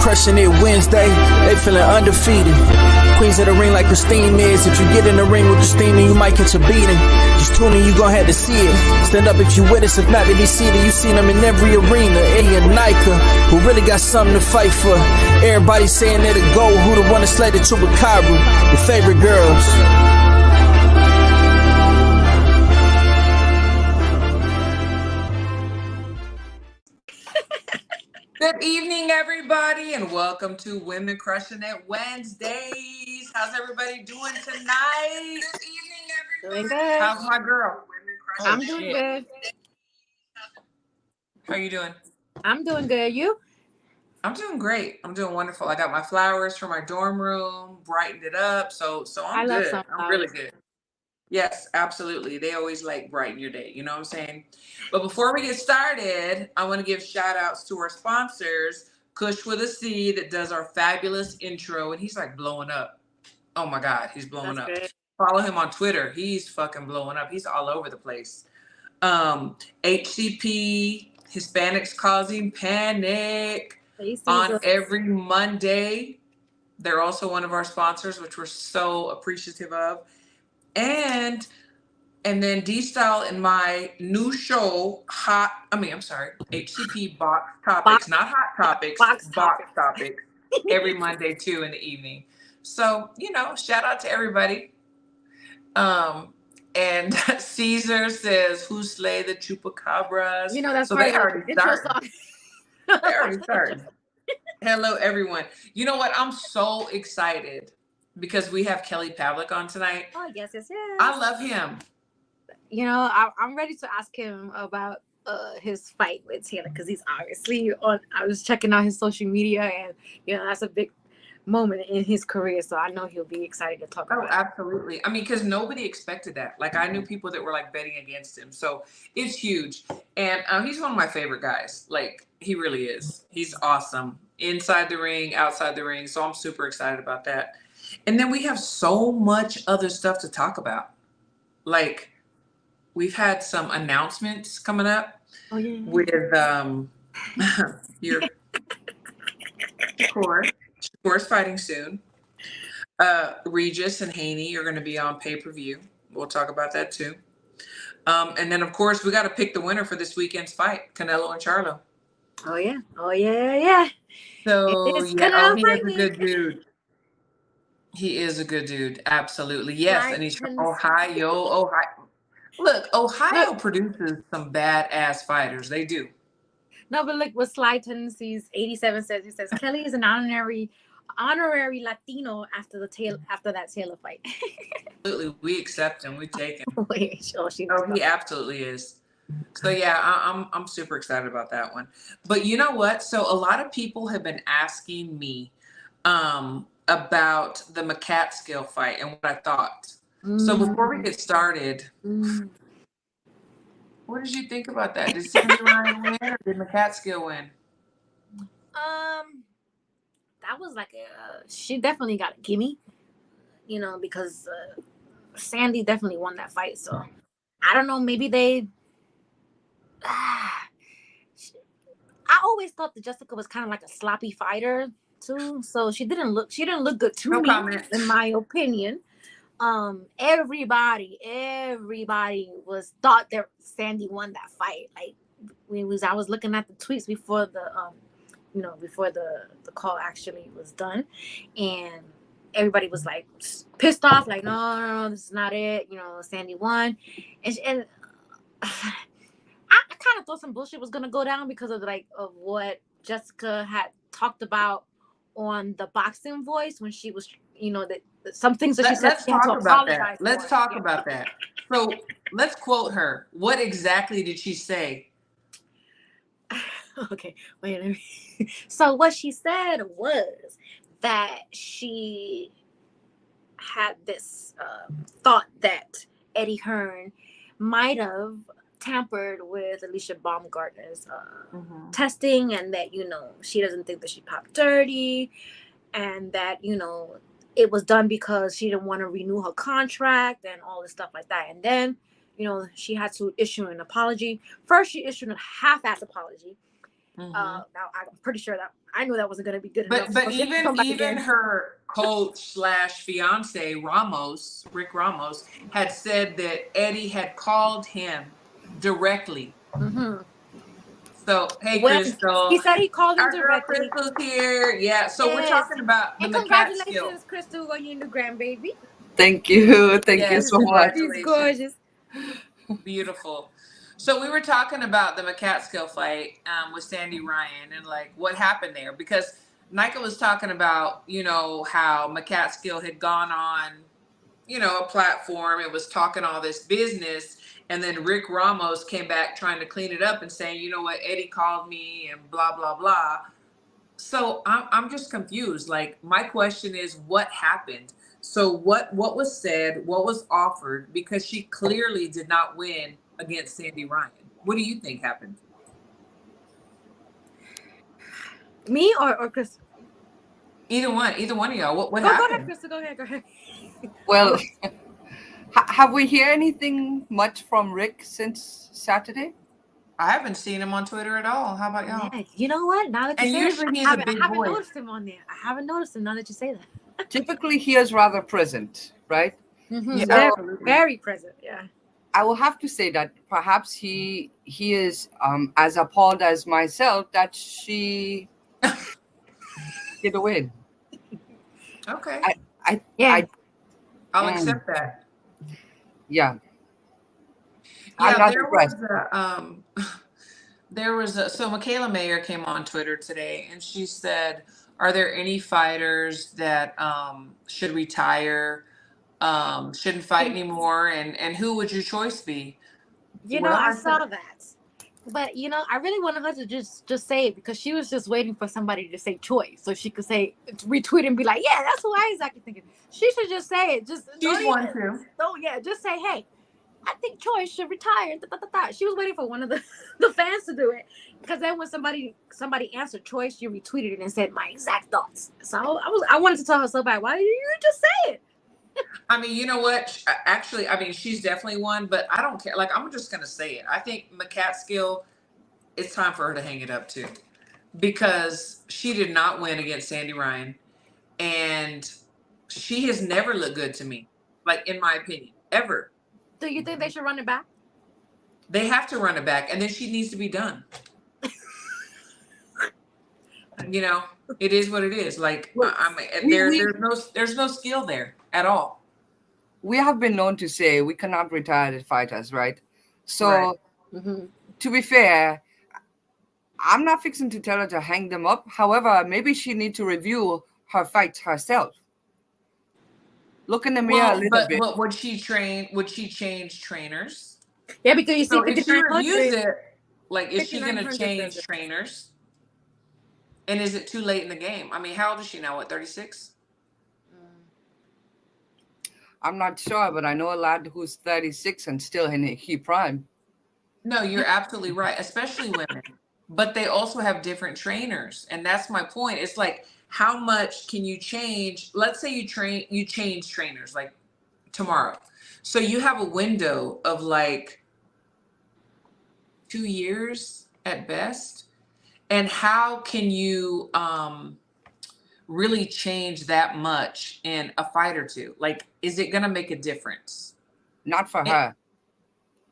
crushing it Wednesday. They feeling undefeated. Queens of the ring like Christine is. If you get in the ring with Christine, you might catch a beating. Just tune in, you gon' have to see it. Stand up if you with us, if not to be seated. You seen them in every arena. Eddie and Nika, who really got something to fight for. Everybody saying they're the GOAT. Who the one that slayed the Chupacabra? Your favorite girls. Good evening, everybody, and welcome to Women Crushing It Wednesdays. How's everybody doing tonight? Good evening, everybody. Doing good. How's my girl? I'm doing good. How are you doing? I'm doing good. You? I'm doing great. I'm doing wonderful. I got my flowers from my dorm room, brightened it up, so I'm good. I'm really good. Yes, absolutely. They always like brighten your day. You know what I'm saying? But before we get started, I want to give shout outs to our sponsors, Kush with a C, that does our fabulous intro. And he's like blowing up. Oh my God, he's blowing up. Good. Follow him on Twitter. He's fucking blowing up. He's all over the place. HCP, Hispanics Causing Panic, on every Monday. They're also one of our sponsors, which we're so appreciative of. And then D-Style in my new show, HCP Box Topics, not Hot Topics, Box Topics, every Monday too in the evening. So, shout out to everybody. And Caesar says, who slay the Chupacabras? That's so they already started. They already started. Hello, everyone. You know what? I'm so excited because we have Kelly Pavlk on tonight. Oh, yes. I love him. I'm ready to ask him about his fight with Taylor because he's obviously on. I was checking out his social media, and that's a big moment in his career. So I know he'll be excited to talk about it. Absolutely. I mean, because nobody expected that. Like, I knew people that were like betting against him. So it's huge. And he's one of my favorite guys. Like, he really is. He's awesome. Inside the ring, outside the ring. So I'm super excited about that. And then we have so much other stuff to talk about. Like, we've had some announcements coming up with your Shakur's fighting soon. Regis and Haney are going to be on pay-per-view. We'll talk about that too. And then, of course, we got to pick the winner for this weekend's fight, Canelo and Charlo. Oh, yeah. So, he is a good dude. He is a good dude. Absolutely. Yes. And he's from Ohio. Look, Ohio produces some badass fighters. They do. No, but look what Sly Tendencies 87 says. He says Kelly is an honorary Latino after that Taylor fight. Absolutely. We accept him. We take him. He absolutely is. So yeah, I'm super excited about that one. But you know what? So a lot of people have been asking me about the McCaskill fight and what I thought. So before we get started, what did you think about that? Did Cindy Ryan win or did McCaskill win? That was like she definitely got a gimme, because Sandy definitely won that fight. So I don't know, maybe they. I always thought that Jessica was kind of like a sloppy fighter too, so she didn't look good to me, in my opinion. Everybody thought that Sandy won that fight. Like I was looking at the tweets before the call actually was done, and everybody was like pissed off, like no, this is not it. Sandy won, and I kind of thought some bullshit was gonna go down because of what Jessica had talked about on the Boxing Voice when she was, some things that she said. Let's talk about that. Let's talk about that. So let's quote her. What exactly did she say? Okay, wait a minute. So what she said was that she had this thought that Eddie Hearn might have tampered with Alicia Baumgartner's testing, and that she doesn't think that she popped dirty, and that it was done because she didn't want to renew her contract and all this stuff like that. And then she had to issue an apology. First she issued a half-ass apology, Now I'm pretty sure that I knew that wasn't going to be good enough. But even her coach / fiance Rick Ramos, had said that Eddie had called him directly. So hey, Crystal, he said he called him directly. Crystal's here. Yeah. So we're talking about the congratulations, Crystal, on your new grandbaby. Thank you. Thank you so much. She's gorgeous. Beautiful. So we were talking about the McCaskill fight with Sandy Ryan and like what happened there, because Nika was talking about, you know, how McCaskill had gone on, you know, a platform and was talking all this business, and then Rick Ramos came back trying to clean it up and saying, you know what, Eddie called me and blah blah blah. So I'm just confused. Like, my question is, what happened? So what was said, what was offered, because she clearly did not win against Sandy Ryan. What do you think happened? Me or Chris? Either one of y'all. What happened? Go ahead, Crystal. Go ahead. Well, have we heard anything much from Rick since Saturday? I haven't seen him on Twitter at all. How about y'all? Yeah, you know what? Now that you say usually it, I haven't noticed him on there. I haven't noticed him now that you say that. Typically, he is rather present, right? Yeah, very present. Yeah. I will have to say that perhaps he is as appalled as myself that she did a win. Okay. I'll accept that. Yeah. I'm not impressed. So Michaela Mayer came on Twitter today and she said, are there any fighters that should retire, shouldn't fight anymore, and who would your choice be? You know, I saw that. But, you know, I really wanted her to just say it, because she was just waiting for somebody to say choice so she could say, retweet and be like, yeah, that's who I exactly thinking. She should just say it. She's one too. Oh, yeah, just say, hey, I think Choice should retire. She was waiting for one of the fans to do it, because then when somebody answered Choice, she retweeted it and said my exact thoughts. So I wanted to tell her so bad. Why didn't you just say it? I mean, you know what? Actually, I mean, she's definitely one, but I don't care. Like, I'm just going to say it. I think McCaskill, it's time for her to hang it up too, because she did not win against Sandy Ryan, and she has never looked good to me, like, in my opinion, ever. Do you think they should run it back? They have to run it back, and then she needs to be done. You know, it is what it is. Like, there's no skill there at all. We have been known to say we cannot retire the fighters, right? So, to be fair, I'm not fixing to tell her to hang them up. However, maybe she needs to review her fights herself. Look in the mirror a little bit. But would she change trainers? Yeah, because you see, if she reviews it, like, is she going to change trainers? And is it too late in the game? I mean, how old is she now? What, 36? I'm not sure, but I know a lad who's 36 and still in his prime. No, you're absolutely right, especially women. But they also have different trainers, and that's my point. It's like, how much can you change? Let's say you change trainers like tomorrow. So you have a window of like 2 years at best. And how can you really change that much in a fight or two? Like, is it going to make a difference? Not for her.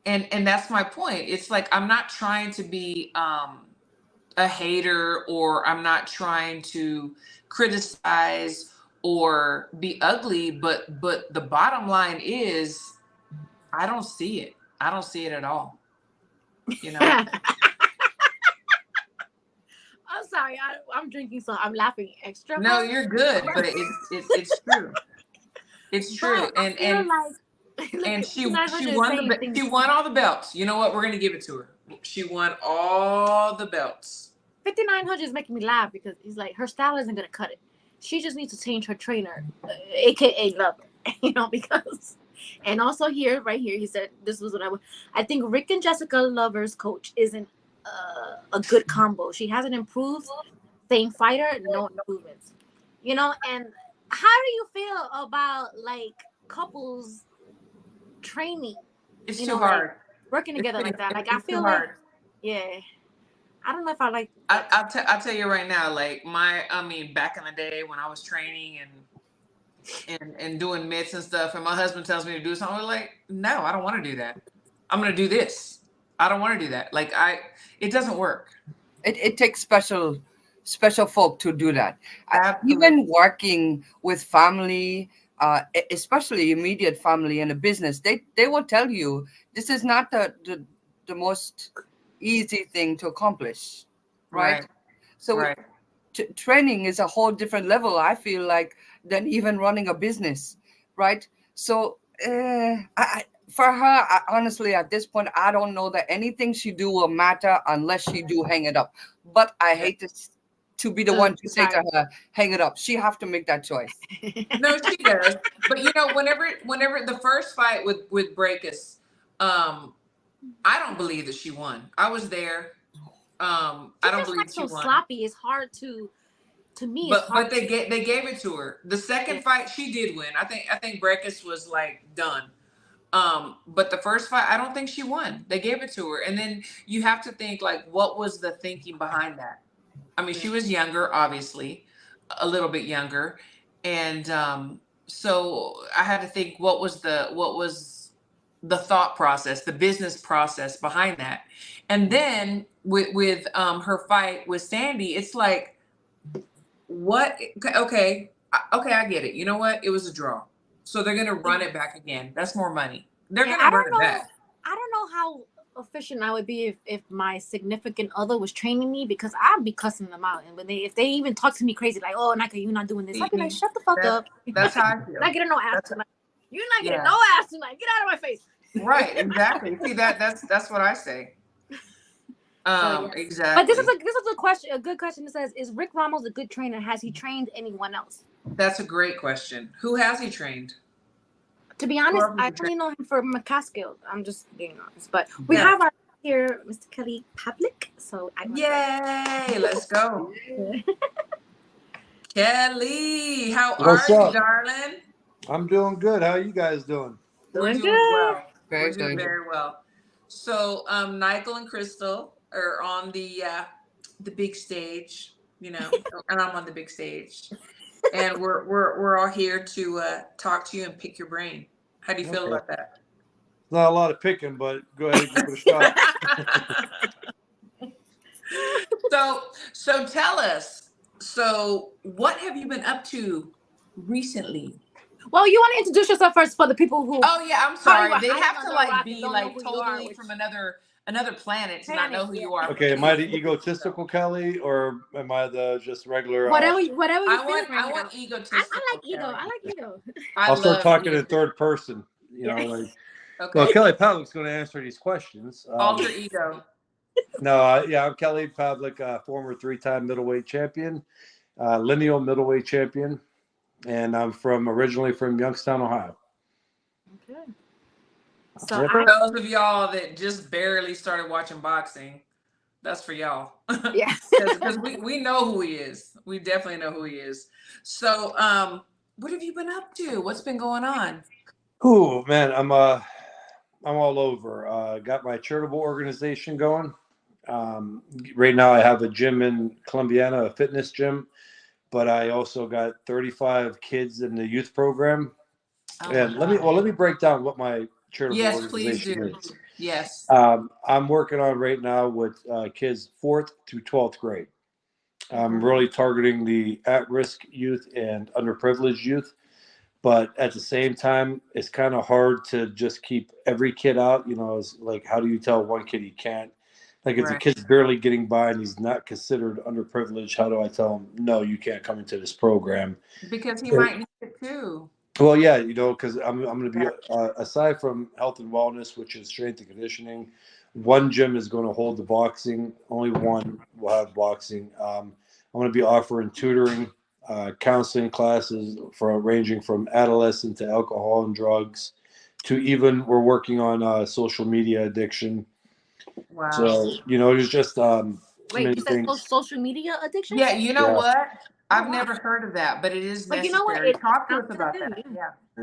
And that's my point. It's like, I'm not trying to be a hater, or I'm not trying to criticize or be ugly, but the bottom line is, I don't see it. I don't see it at all. You know. I'm sorry, I'm drinking, so I'm laughing extra. No, you're good, but it's true. It's true, and she won all the belts. You know what? We're gonna give it to her. She won all the belts. 5,900 is making me laugh, because he's like, her style isn't gonna cut it. She just needs to change her trainer, aka Lover. You know, because, and also right here, he said this was what I think Rick and Jessica Lover's coach isn't a good combo. She hasn't improved. Same fighter, no improvements. You know, and how do you feel about like couples training? It's too hard. Like, working together like that. Like, I feel like, yeah. I don't know if I like. I'll tell you right now, like back in the day when I was training and doing mitts and stuff, and my husband tells me to do something, I'm like, no, I don't want to do that. I'm gonna do this. I don't want to do that. Like it doesn't work. It takes special folk to do that. Absolutely. Even working with family, especially immediate family in a business, they will tell you this is not the most easy thing to accomplish, right? So right. Training is a whole different level, I feel like, than even running a business, right? So for her, honestly, at this point, I don't know that anything she do will matter unless she do hang it up. But I hate to be the one to say to her, hang it up. She have to make that choice. No, she does. But whenever the first fight with Prograis, I don't believe that she won. I was there. I don't believe she won. So sloppy. It's hard to me. But they gave it to her. The second fight, she did win. I think Prograis was like done. But the first fight, I don't think she won. They gave it to her. And then you have to think, like, what was the thinking behind that? I mean, she was younger, obviously, a little bit younger. And so I had to think, what was the thought process, the business process behind that? And then with her fight with Sandy, it's like, what? Okay, I get it. You know what? It was a draw. So they're gonna run it back again. That's more money. They're gonna run it back. I don't know how efficient I would be if my significant other was training me, because I'd be cussing them out. And if they even talk to me crazy, like, oh, Nika, you're not doing this, I'd be like, shut the fuck up. That's how I feel. Not getting no ass tonight. You're not getting no ass tonight. Get out of my face. Right, exactly. See, that's what I say. Exactly. But this is a question, a good question. It says, is Rick Ramos a good trainer? Has he trained anyone else? That's a great question. Who has he trained? To be honest, I only know him for McCaskill. I'm just being honest. But we have our here, Mr. Kelly Pavlk. So yay, let's go. Kelly, how are you, darling? I'm doing good. How are you guys doing? We're doing well. We're doing very well. So Nigel and Crystal are on the big stage, and I'm on the big stage. And we're all here to talk to you and pick your brain. How do you feel about that? Not a lot of picking, but go ahead and give it a shot. So tell us. So what have you been up to recently? Well, you want to introduce yourself first for the people who. Oh yeah, I'm sorry. They have to be totally from another planet to not know who you are. Okay, am I the egotistical Kelly, or am I the just regular? Whatever you I want egotistical. I like ego. I like ego. I'll start talking in third person. Okay. Well, Kelly Pavlk's going to answer these questions. Alter ego. No, I'm Kelly Pavlk, former 3-time middleweight champion, lineal middleweight champion, and I'm originally from Youngstown, Ohio. Okay. So for those of y'all that just barely started watching boxing, that's for y'all. Yeah. Because we know who he is. We definitely know who he is. So what have you been up to? What's been going on? Oh man, I'm all over. Got my charitable organization going. Right now I have a gym in Columbiana, a fitness gym, but I also got 35 kids in the youth program. And let me break down what my charitable organization is. Yes. I'm working on right now with kids 4th through 12th grade. I'm really targeting the at-risk youth and underprivileged youth. But at the same time, it's kind of hard to just keep every kid out. It's like, how do you tell one kid he can't? Like, if the kid's barely getting by and he's not considered underprivileged, how do I tell him, no, you can't come into this program? Because he might need it too. Well, yeah, because I'm going to be, aside from health and wellness, which is strength and conditioning, one gym is going to hold the boxing. Only one will have boxing. I'm going to be offering tutoring, counseling classes ranging from adolescent to alcohol and drugs to even we're working on social media addiction. Wow. So, there's just wait, you said social media addiction? Yeah, you know what? I've never heard of that, but it is necessary. But you know what? Talk to us about that.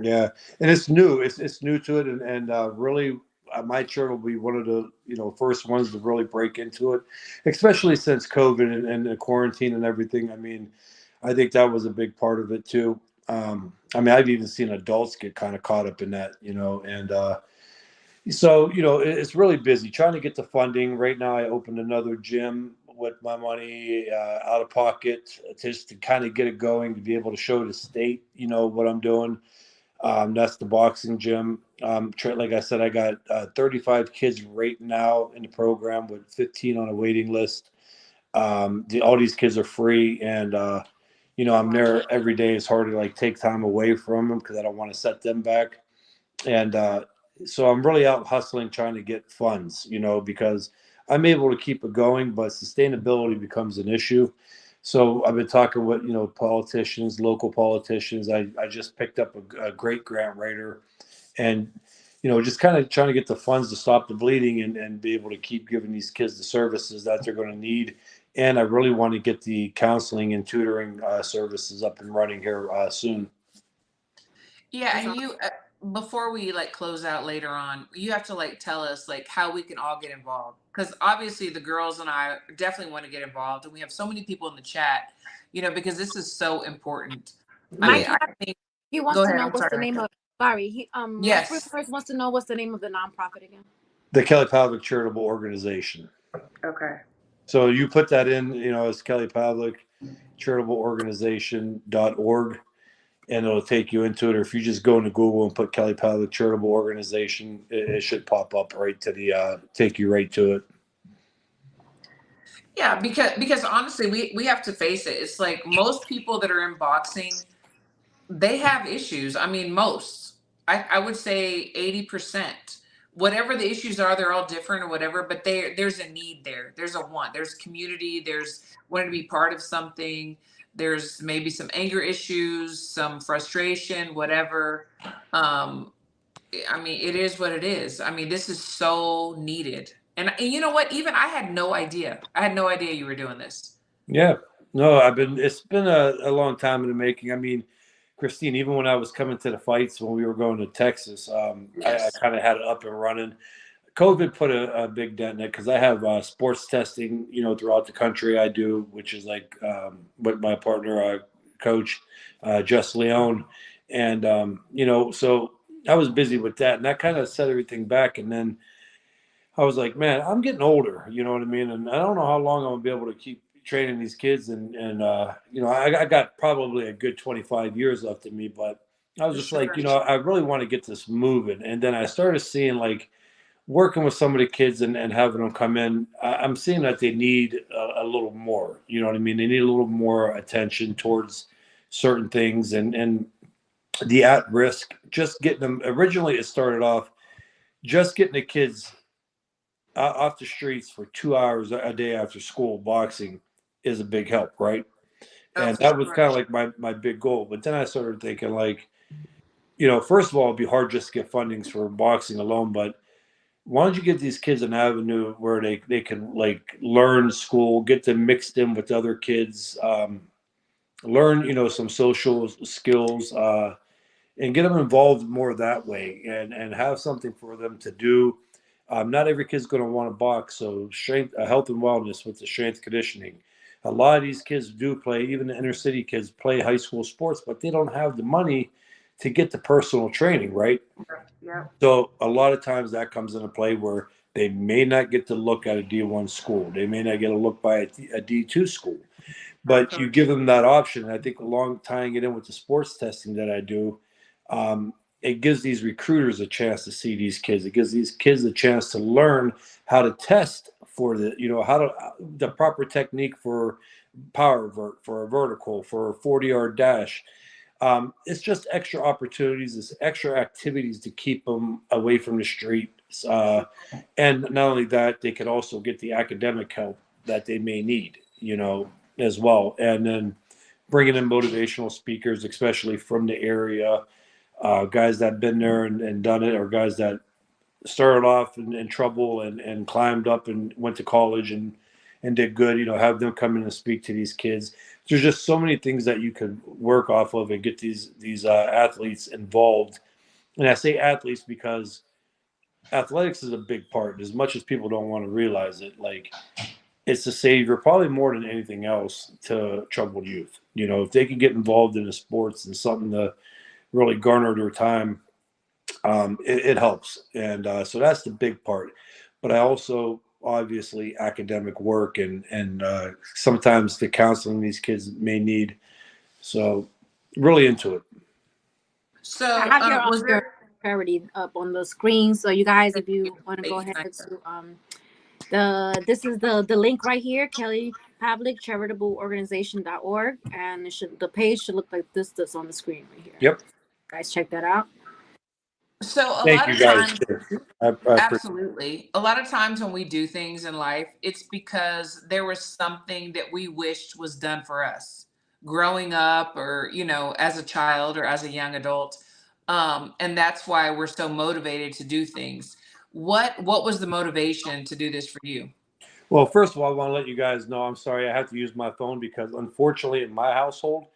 Yeah, and it's new. It's new to it, and really my church will be one of the first ones to really break into it, especially since COVID and the quarantine and everything. I mean, I think that was a big part of it too. I mean, I've even seen adults get kind of caught up in that, and so it's really busy trying to get the funding. Right now, I opened another gym with my money out of pocket just to kind of get it going, to be able to show the state, what I'm doing. That's the boxing gym. Like I said, I got 35 kids right now in the program with 15 on a waiting list. All these kids are free, and I'm there every day. It's hard to like take time away from them because I don't want to set them back. And so I'm really out hustling, trying to get funds, because I'm able to keep it going, but sustainability becomes an issue. So I've been talking with, politicians, local politicians. I just picked up a great grant writer, and, just kind of trying to get the funds to stop the bleeding and be able to keep giving these kids the services that they're going to need. And I really want to get the counseling and tutoring services up and running here soon. Yeah, and you before we like close out later on, you have to like tell us like how we can all get involved, because obviously the girls and I definitely want to get involved, and we have so many people in the chat, because this is so important. Mike, I think, he wants to know what's the name of. Sorry, yes. First wants to know what's the name of the nonprofit again. The Kelly Pavlk Charitable Organization. Okay. So you put that in, as Kelly Pavlk Charitable Organization.org, and it'll take you into it. Or if you just go into Google and put Kelly Pavlk Charitable Organization, it should pop up right to the take you right to it. Yeah, because honestly, we have to face it. It's like most people that are in boxing, they have issues. I mean, I would say 80%. Whatever the issues are, they're all different or whatever, but there's a need there. There's a want. There's community. There's wanting to be part of something. There's maybe some anger issues, some frustration, whatever. I mean, it is what it is. I mean, this is so needed. And you know what? Even I had no idea. I had no idea you were doing this. Yeah. No, it's been a long time in the making. I mean, Christine, even when I was coming to the fights when we were going to Texas, Yes. I kind of had it up and running. COVID put a big dent in it because I have sports testing, throughout the country. I do, which is like with my partner, coach, Jess Leone. And, so I was busy with that. And that kind of set everything back. And then I was like, man, I'm getting older, you know what I mean? And I don't know how long I'm going to be able to keep training these kids. And I got probably a good 25 years left in me. But I was just like, I really want to get this moving. And then I started seeing like, working with some of the kids and having them come in, I'm seeing that they need a little more, you know what I mean? They need a little more attention towards certain things and the at-risk, just getting them. Originally, it started off just getting the kids off the streets for 2 hours a day after school. Boxing is a big help, right? And that was kind of like my big goal. But then I started thinking like, first of all, it'd be hard just to get fundings for boxing alone, but why don't you give these kids an avenue where they can like learn school, get them mixed in with other kids, learn, some social skills, and get them involved more that way and have something for them to do. Not every kid's going to want to box. So strength, health and wellness with the strength conditioning. A lot of these kids do play, even the inner city kids play high school sports, but they don't have the money to get the personal training, right? Yeah. So a lot of times that comes into play where they may not get to look at a D1 school. They may not get a look by a D2 school. But you give them that option. And I think along tying it in with the sports testing that I do, it gives these recruiters a chance to see these kids. It gives these kids a chance to learn how to test for the proper technique for power vert, for a vertical, for a 40-yard dash. It's just extra opportunities, it's extra activities to keep them away from the streets. And not only that, they could also get the academic help that they may need, as well. And then bringing in motivational speakers, especially from the area, guys that have been there and done it, or guys that started off in trouble and climbed up and went to college and did good, have them come in and speak to these kids. There's just so many things that you could work off of and get these athletes involved. And I say athletes because athletics is a big part. As much as people don't want to realize it, like it's the savior, probably more than anything else, to troubled youth. You know, if they can get involved in the sports and something to really garner their time, it helps. And so that's the big part. But I also obviously academic work and sometimes the counseling these kids may need. So really into it. So I have your parody up on the screen. So you guys, if you want to go ahead to this is the link right here, Kelly Pavlk charitable organization.org, and the page should look like this that's on the screen right here. Yep. Guys, check that out. So Thank you guys. Absolutely. A lot of times when we do things in life, it's because there was something that we wished was done for us growing up, or, you know, as a child or as a young adult. And that's why we're so motivated to do things. What was the motivation to do this for you? Well, first of all, I want to let you guys know, I'm sorry I have to use my phone because unfortunately in my household,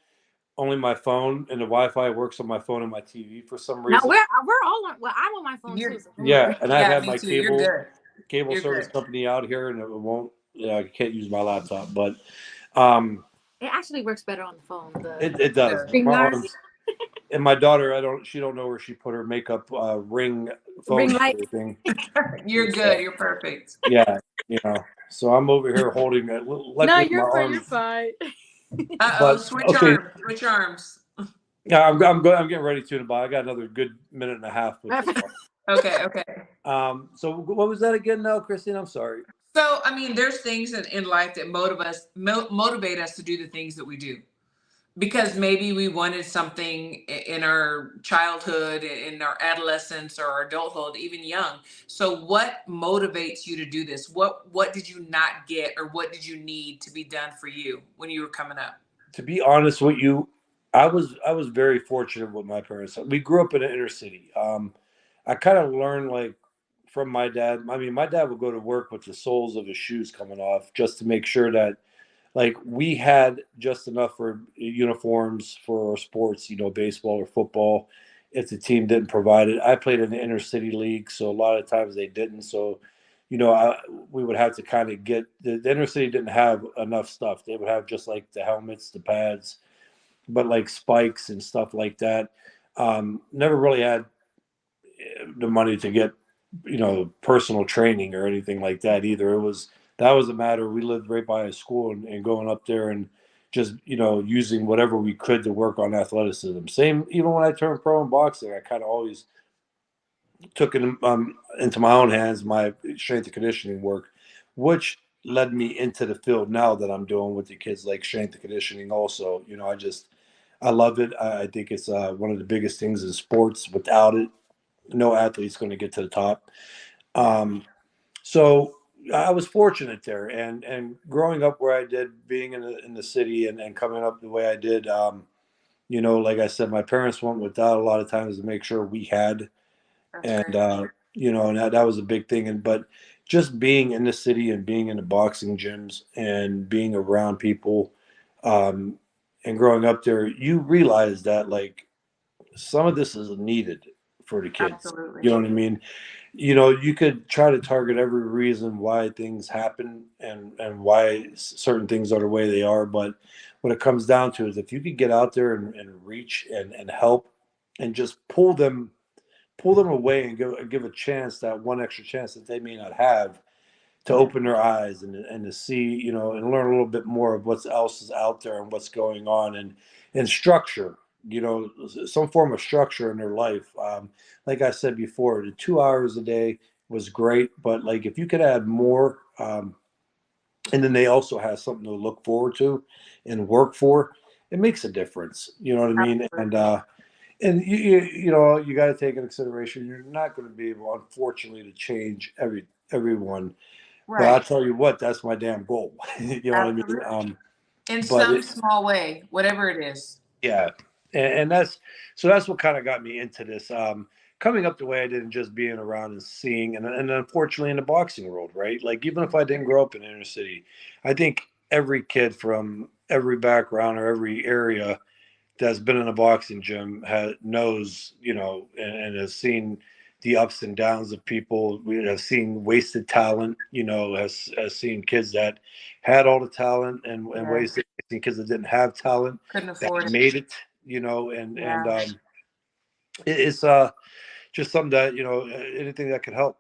only my phone and the Wi-Fi works on my phone and my TV for some reason. Now we're all on. Well, I'm on my phone too. So yeah, and I've had my cable service company out here, and it won't. Yeah, I can't use my laptop, but it actually works better on the phone. It does. And my daughter, she don't know where she put her makeup ring phone thing. You're good. You're perfect. Yeah, you know. So I'm over here holding it. No, you're fine. Switch arms. Yeah, I'm getting ready to buy. I got another good minute and a half. Okay. So what was that again now, Christine? I'm sorry. So, I mean, there's things in life that motivate us to do the things that we do. Because maybe we wanted something in our childhood, in our adolescence or our adulthood, even young. So what motivates you to do this? What did you not get, or what did you need to be done for you when you were coming up? To be honest with you, I was very fortunate with my parents. We grew up in the inner city. I kind of learned like from my dad. I mean, my dad would go to work with the soles of his shoes coming off just to make sure that like we had just enough for uniforms for our sports, you know, baseball or football. If the team didn't provide it, I played in the inner city league, so a lot of times they didn't. So, you know, we would have to kind of get the inner city didn't have enough stuff. They would have just like the helmets, the pads, but like spikes and stuff like that. Never really had the money to get, you know, personal training or anything like that either. That was a matter. We lived right by a school and going up there and just, you know, using whatever we could to work on athleticism. Same, even when I turned pro in boxing, I kind of always took it into my own hands, my strength and conditioning work, which led me into the field now that I'm doing with the kids, like strength and conditioning also. You know, I love it. I think it's one of the biggest things in sports. Without it, no athlete's going to get to the top. So I was fortunate there, and growing up where I did, being in the city and coming up the way I did, you know, like I said, my parents went without a lot of times to make sure we had, you know, and that was a big thing. But just being in the city and being in the boxing gyms and being around people, and growing up there, you realize that like some of this is needed for the kids. Absolutely. You know what I mean? You know, you could try to target every reason why things happen and why certain things are the way they are. But what it comes down to is if you could get out there and reach and help and just pull them away and give a chance, that one extra chance that they may not have, to open their eyes and to see, you know, and learn a little bit more of what else is out there and what's going on and structure, you know, some form of structure in their life. Like I said before, the 2 hours a day was great, but like if you could add more, and then they also have something to look forward to and work for, it makes a difference. You know what I mean? And you know, you got to take into consideration, you're not going to be able, unfortunately, to change everyone. Right. But I'll tell you what, that's my damn goal. You know Absolutely. What I mean? In some small way, whatever it is. Yeah. And that's what kind of got me into this. Coming up the way I did and just being around and seeing, and unfortunately in the boxing world, right? Like even if I didn't grow up in the inner city, I think every kid from every background or every area that's been in a boxing gym knows, you know, and has seen the ups and downs of people. We have seen wasted talent, has seen kids that had all the talent and wasted, seen kids that didn't have talent Couldn't that afford it. made it, it's just something that, anything that could help.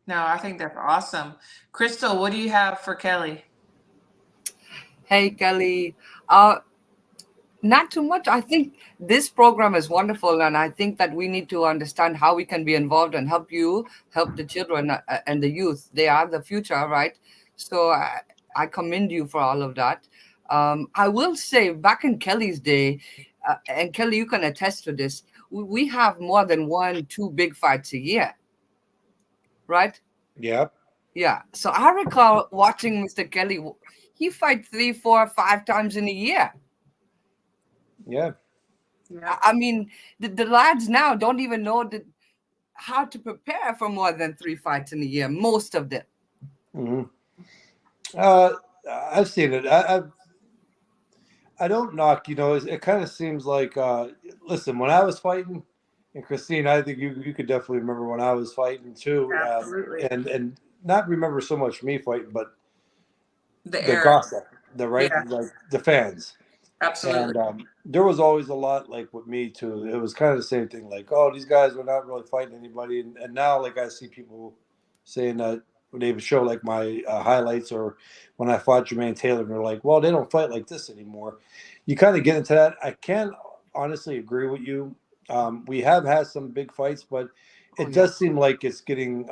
No, I think that's awesome. Crystal, what do you have for Kelly? Hey, Kelly. Not too much. I think this program is wonderful, and I think that we need to understand how we can be involved and help the children and the youth. They are the future, right? So I commend you for all of that. I will say, back in Kelly's day, and Kelly, you can attest to this, we have more than 1-2 big fights a year, right? Yeah. Yeah. So I recall watching Mr. Kelly. He fight 3, 4, 5 times in a year. Yeah. I mean, the lads now don't even know how to prepare for more than 3 fights in a year, most of them. Mm-hmm. I've seen it. I don't knock, it kind of seems like, listen, when I was fighting, and Christine, I think you could definitely remember when I was fighting too. Absolutely. And not remember so much me fighting, but the era. gossip, like the fans. Absolutely. And there was always a lot like with me too. It was kind of the same thing, like, oh, these guys were not really fighting anybody. And now, like, I see people saying that when they show like my highlights or when I fought Jermaine Taylor, and they're like, well, they don't fight like this anymore. You kind of get into that. I can honestly agree with you. We have had some big fights, but it does seem like it's getting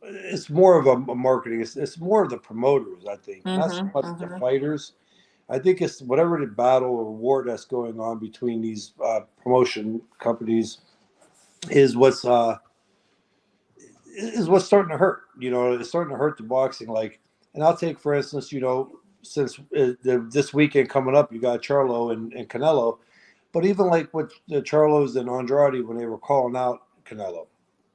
it's more of a marketing. It's more of the promoters, I think, not so much the fighters. I think it's whatever the battle or war that's going on between these promotion companies is what's starting to hurt. It's starting to hurt the boxing. Like, and I'll take, for instance, since this weekend coming up, you got Charlo and Canelo, but even like with the Charlos and Andrade when they were calling out Canelo,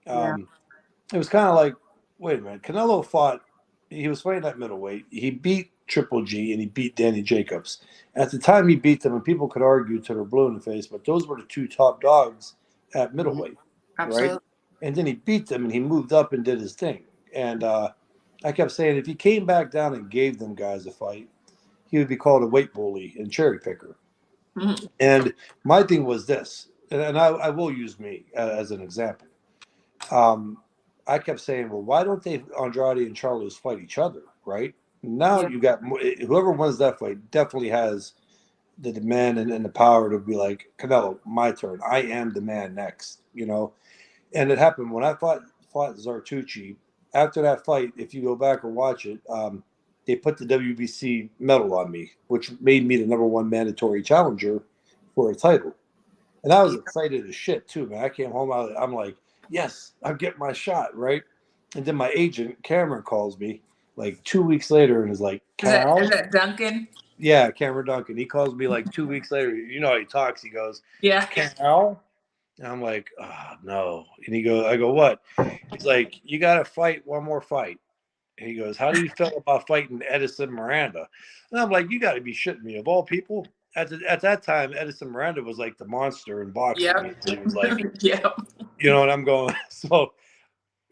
it was kind of like, wait a minute, Canelo fought. He was fighting at middleweight. He beat Triple G and he beat Danny Jacobs. At the time he beat them, and people could argue till they're blue in the face, but those were the 2 top dogs at middleweight, right? And then he beat them and he moved up and did his thing. And I kept saying, if he came back down and gave them guys a fight, he would be called a weight bully and cherry picker. Mm-hmm. And my thing was this, and I will use me as an example. I kept saying, well, why don't they Andrade and Charlos fight each other, right? Now you got whoever wins that fight definitely has the demand and the power to be like, Canelo, my turn. I am the man next, And it happened when I fought Zartucci. After that fight, if you go back and watch it, they put the WBC medal on me, which made me the #1 mandatory challenger for a title. And I was excited as shit too, man. I came home, I'm like, yes, I'm getting my shot, right? And then my agent, Cameron, calls me like 2 weeks later and is like, Cal? Is that Duncan? Yeah, Cameron Duncan. He calls me like 2 weeks later. You know how he talks. He goes, yeah, Cal? And I'm like, oh, no. And I go, what? He's like, you got to fight one more fight. And he goes, how do you feel about fighting Edison Miranda? And I'm like, you got to be shitting me. Of all people, at that time, Edison Miranda was like the monster in boxing. Yep. He was like, yep. And I'm going, so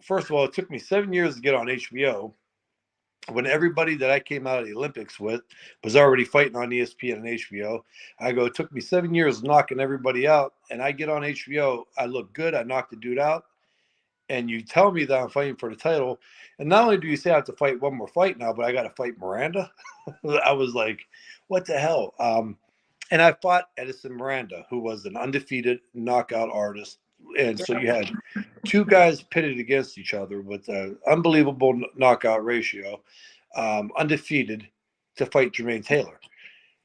first of all, it took me 7 years to get on HBO when everybody that I came out of the Olympics with was already fighting on ESPN and HBO. I go, it took me 7 years knocking everybody out, and I get on HBO. I look good. I knock the dude out. And you tell me that I'm fighting for the title. And not only do you say I have to fight one more fight now, but I got to fight Miranda. I was like, what the hell? And I fought Edison Miranda, who was an undefeated knockout artist. And so you had 2 guys pitted against each other with an unbelievable knockout ratio, undefeated, to fight Jermaine Taylor.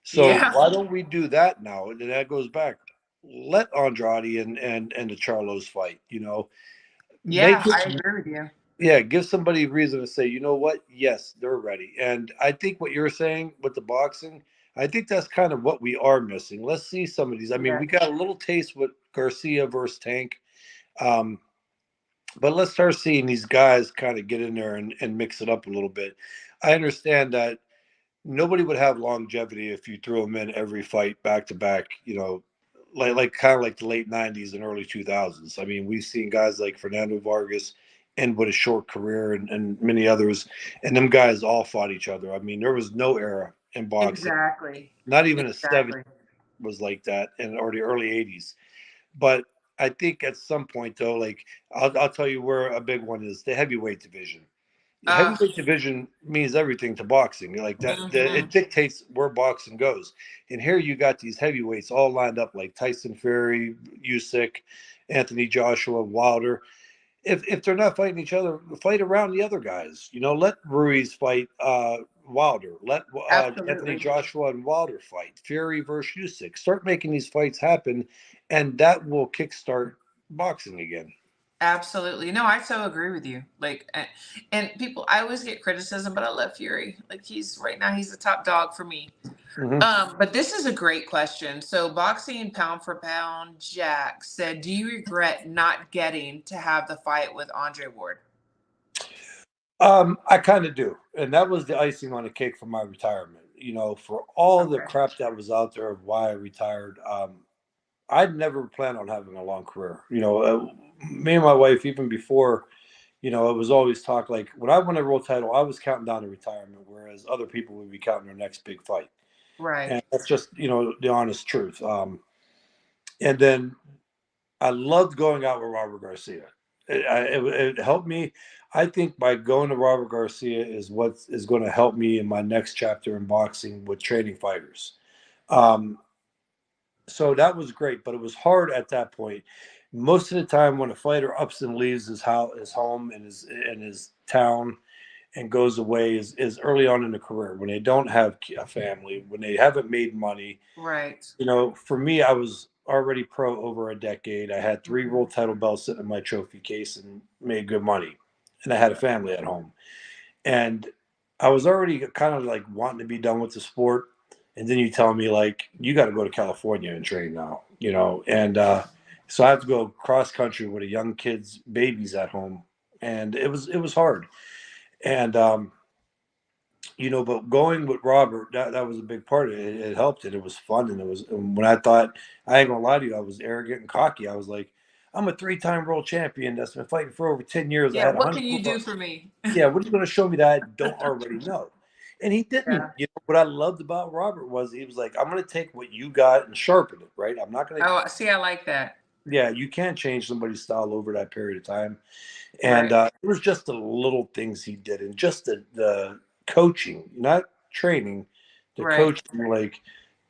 So why don't we do that now? And that goes back. Let Andrade and the Charlos fight, Yeah, I agree with you. Yeah, give somebody a reason to say, you know what? Yes, they're ready. And I think what you're saying with the boxing, I think that's kind of what we are missing. Let's see some of these. I mean, we got a little taste with Garcia versus Tank. But let's start seeing these guys kind of get in there and mix it up a little bit. I understand that nobody would have longevity if you throw them in every fight back to back, kind of like the late 90s and early 2000s. I mean, we've seen guys like Fernando Vargas end with a short career and many others, and them guys all fought each other. I mean, there was no era in boxing, Exactly. not even a 70s was like that, or the early 80s. But I think at some point, though, like I'll tell you where a big one is: the heavyweight division. The heavyweight division means everything to boxing. Like that, it dictates where boxing goes. And here you got these heavyweights all lined up, like Tyson Fury, Usyk, Anthony Joshua, Wilder. If they're not fighting each other, fight around the other guys. You know, let Ruiz fight Wilder. Let Anthony Joshua and Wilder fight. Fury versus Usyk. Start making these fights happen, and that will kickstart boxing again. Absolutely. No, I so agree with you. Like, and people, I always get criticism, but I love Fury. Like, he's the top dog for me. But this is a great question. So, boxing pound for pound, Jack said, do you regret not getting to have the fight with Andre Ward? I kind of do. And that was the icing on the cake for my retirement. You know, for all the crap that was out there of why I retired, I'd never planned on having a long career. You know, me and my wife, even before, you know, it was always talk like when I won a world title, I was counting down to retirement, whereas other people would be counting their next big fight. Right. And that's just, you know, the honest truth. And then I loved going out with Robert Garcia. It helped me. I think by going to Robert Garcia is what is going to help me in my next chapter in boxing with training fighters. So that was great, but it was hard at that point. Most of the time when a fighter ups and leaves his home and his town and goes away is early on in the career when they don't have a family, when they haven't made money. Right. You know, for me, I was already pro over a decade. I had 3 world title belts sitting in my trophy case and made good money. And I had a family at home. And I was already kind of like wanting to be done with the sport. And then you tell me like, you got to go to California and train now, you know? And so I have to go cross country with a young kid's babies at home. And it was hard. And, you know, but going with Robert, that was a big part of it. It helped it. It was fun. And when I thought, I ain't gonna lie to you, I was arrogant and cocky. I was like, I'm a 3-time world champion that's been fighting for over 10 years. Yeah, what can you do for me? Yeah, what are you going to show me that I don't already know? And he didn't. Yeah. You know, what I loved about Robert was he was like, I'm going to take what you got and sharpen it, right? I'm not going to. Oh, see, I like that. Yeah, you can't change somebody's style over that period of time. And it was just the little things he did and just the coaching, not training, the coaching, like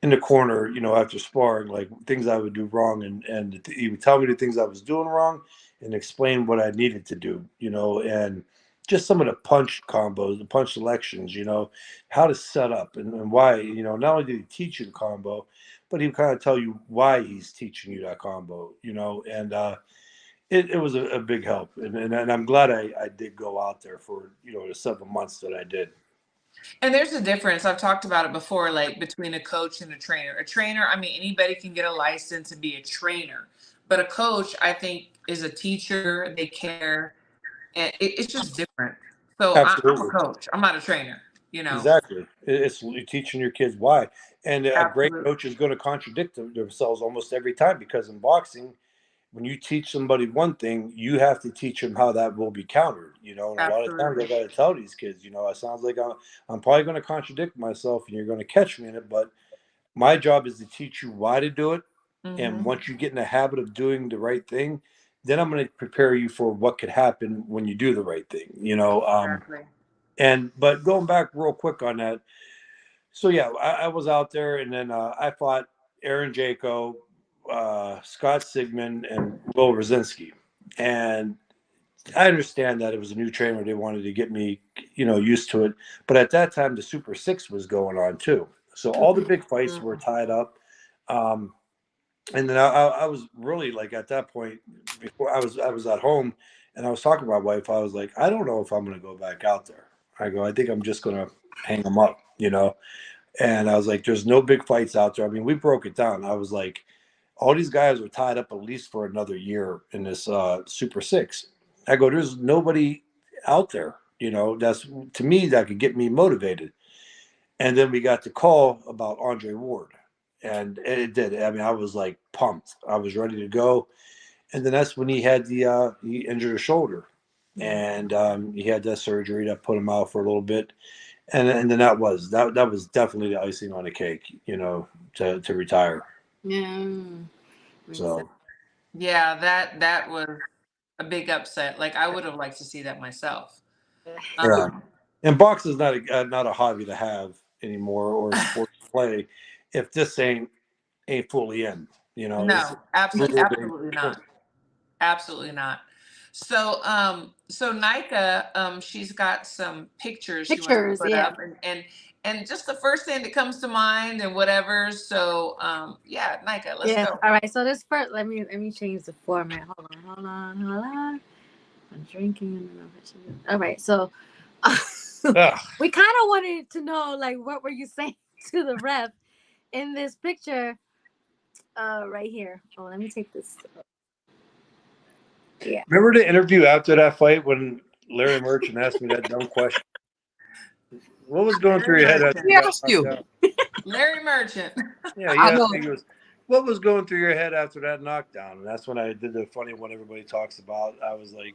in the corner, you know, after sparring, like things I would do wrong. And he would tell me the things I was doing wrong and explain what I needed to do, you know, and just some of the punch combos, the punch selections, you know, how to set up and why, you know, not only did he teach you the combo, but he would kind of tell you why he's teaching you that combo, you know, and it was a big help. And I'm glad I did go out there for, you know, the 7 months that I did. And there's a difference. I've talked about it before, like between a coach and a trainer. A trainer, I mean, anybody can get a license and be a trainer. But a coach, I think, is a teacher. They care. And it's just different. So I'm a coach. I'm not a trainer, you know. Exactly. It's teaching your kids why. And a great coach is going to contradict themselves almost every time because in boxing, when you teach somebody one thing, you have to teach them how that will be countered, you know. And a lot of times I got to tell these kids, you know, it sounds like I'm probably going to contradict myself and you're going to catch me in it. But my job is to teach you why to do it. Mm-hmm. And once you get in the habit of doing the right thing, then I'm going to prepare you for what could happen when you do the right thing, you know. But going back real quick on that. So, yeah, I was out there and then I fought Aaron Jaco, Scott Sigmund, and Will Rosinski. And I understand that it was a new trainer. They wanted to get me, you know, used to it. But at that time, the Super 6 was going on, too. So all the big fights were tied up. And then I was really like at that point, before I was at home and I was talking to my wife, I was like, I don't know if I'm going to go back out there. I think I'm just going to hang them up, you know. And I was like, there's no big fights out there. I mean, we broke it down. I was like, all these guys are tied up at least for another year in this Super 6. I go, there's nobody out there, you know, that's to me that could get me motivated. And then we got the call about Andre Ward. and it did. I mean, I was like pumped. I was ready to go, and then that's when he had he injured his shoulder, and he had that surgery that put him out for a little bit, and then that was definitely the icing on the cake, you know, to retire. Yeah. So yeah, that was a big upset. Like I would have liked to see that myself. yeah, and boxing is not a hobby to have anymore or a sport to play if this ain't fully in. You know, No, absolutely it's not. Absolutely not. So, so Nika, she's got some pictures she wants to put up, and just the first thing that comes to mind, and whatever. So, yeah, Nika, let's go. All right. So this first, let me change the format. Hold on. I'm drinking. All right. So, we kind of wanted to know, like, what were you saying to the ref in this picture, right here? Oh, let me take this. Yeah. Remember the interview after that fight when Larry Merchant asked me that dumb question? What was going through your head after He asked you? Larry Merchant. Yeah, he asked me, what was going through your head after that knockdown? And that's when I did the funny one everybody talks about. I was like,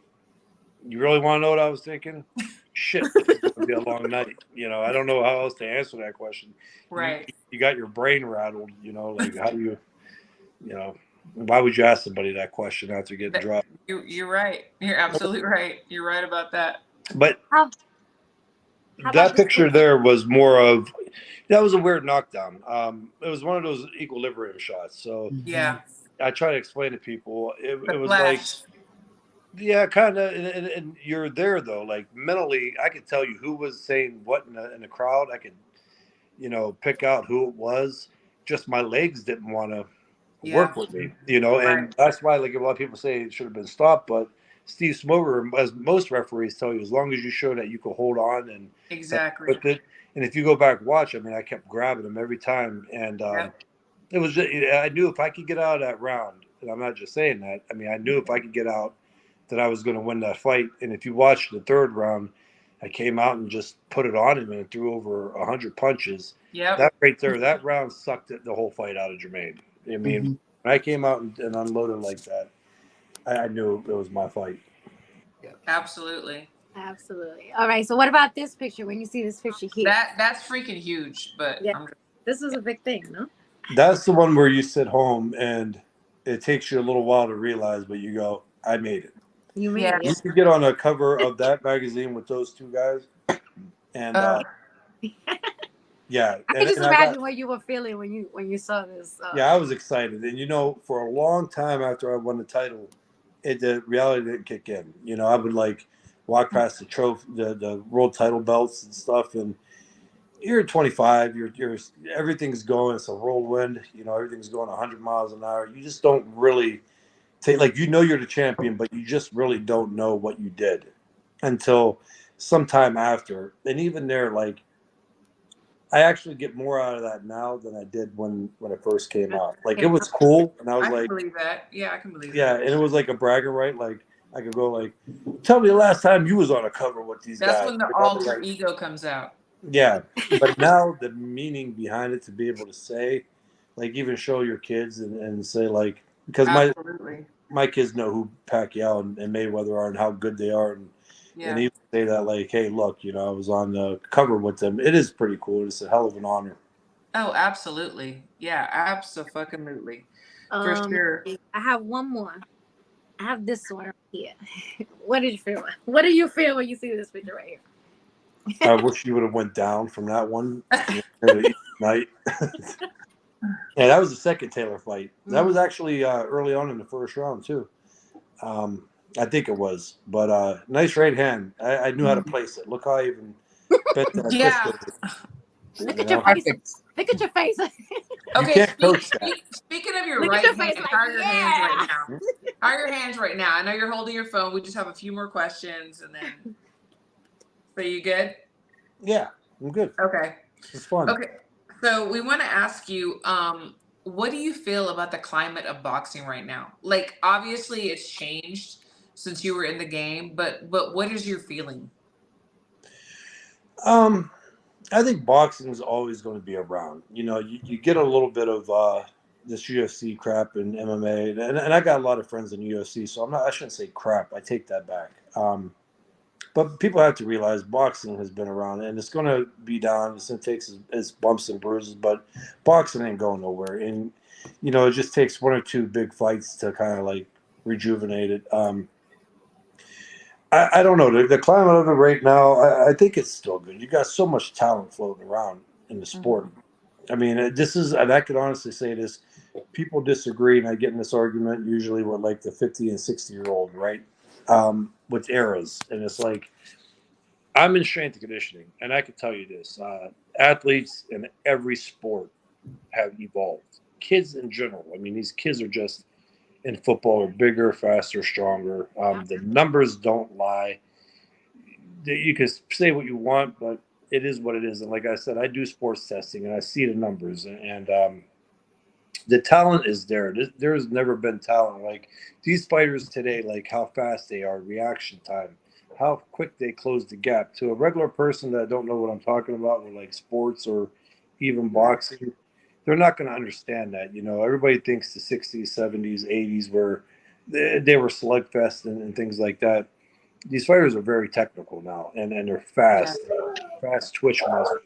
you really want to know what I was thinking? Shit, it's going to be a long night. You know, I don't know how else to answer that question. Right. You got your brain rattled, you know, like how do you know, why would you ask somebody that question after getting dropped? You're right. You're absolutely right. You're right about that. But how that picture there was more of, that was a weird knockdown. It was one of those equilibrium shots. So yeah, I try to explain to people. It was flash. like, yeah, kind of. And you're there though. Like mentally, I could tell you who was saying what in the crowd. I could, you know, pick out who it was. Just my legs didn't want to work with me, you know, and that's why, like, a lot of people say it should have been stopped. But Steve Smoger, as most referees tell you, as long as you show that you can hold on and with it, and if you go back and watch, I mean, I kept grabbing him every time, and it was just, I knew if I could get out of that round, and I'm not just saying that. I mean, I knew if I could get out, that I was going to win that fight. And if you watch the third round, I came out and just put it on him and threw over 100 punches. Yeah, that right there, that round sucked the whole fight out of Jermaine. I mean, when I came out and unloaded like that, I knew it was my fight. Yeah. Absolutely. All right. So what about this picture? When you see this picture here, that's freaking huge. But yeah, this is a big thing, no? That's the one where you sit home and it takes you a little while to realize, but you go, I made it. You made it. You could get on a cover of that magazine with those two guys, and yeah, I can just imagine what you were feeling when you saw this. Yeah, I was excited, and you know, for a long time after I won the title, the reality didn't kick in. You know, I would like walk past the trophy, the world title belts and stuff, and you're 25, you're everything's going, it's a whirlwind. You know, everything's going 100 miles an hour. You just don't really take, like, you know, you're the champion, but you just really don't know what you did until sometime after. And even there, like, I actually get more out of that now than I did when it first came out. Like, it was cool, and I was like, I can believe that. Yeah, I can believe that. Yeah, and it was like a bragging right. Like, I could go like, tell me the last time you was on a cover with these guys. That's when the alter ego comes out. Yeah, but now the meaning behind it, to be able to say, like, even show your kids and say, like, because my kids know who Pacquiao and Mayweather are and how good they are, and even say that, like, hey, look, you know, I was on the cover with them. It is pretty cool. It's a hell of an honor. Oh, absolutely. Yeah, absolutely. For sure. I have one more. I have this one here. What did you feel? What do you feel when you see this picture right here? I wish you would have went down from that one night. Yeah, that was the second Taylor fight. That was actually early on in the first round too. I think it was, but nice right hand. I knew how to place it. Look how I even bet that. Yeah. Look at your face. Look at your face. Okay, speaking of your right hand, how are your hands right now? How are your hands right now? I know you're holding your phone. We just have a few more questions, and then. So you good? Yeah, I'm good. Okay. It's fun. Okay. So we want to ask you, what do you feel about the climate of boxing right now? Like, obviously it's changed since you were in the game, but what is your feeling? I think boxing is always going to be around. You know, you get a little bit of this UFC crap and MMA, and I got a lot of friends in UFC, so I shouldn't say crap. I take that back. But people have to realize boxing has been around, and it's going to be down. It's going to take its bumps and bruises, but boxing ain't going nowhere. And you know, it just takes one or two big fights to kind of like rejuvenate it. I don't know. The climate of it right now, I think it's still good. You got so much talent floating around in the sport. I mean, this is, and I could honestly say this, people disagree, and I get in this argument usually with like the 50 and 60-year-old, right? With eras. And it's like, I'm in strength and conditioning, and I can tell you this. Athletes in every sport have evolved. Kids in general. I mean, these kids are just in football are bigger, faster, stronger. The numbers don't lie. You can say what you want, but it is what it is. And like I said, I do sports testing, and I see the numbers, and the talent is there. There's never been talent like these fighters today, like how fast they are, reaction time, how quick they close the gap. To a regular person that don't know what I'm talking about with like sports or even boxing, they're not going to understand that. You know, everybody thinks the 60s, 70s, 80s were they were slugfest and things like that. These fighters are very technical now, and they're fast, fast twitch muscles.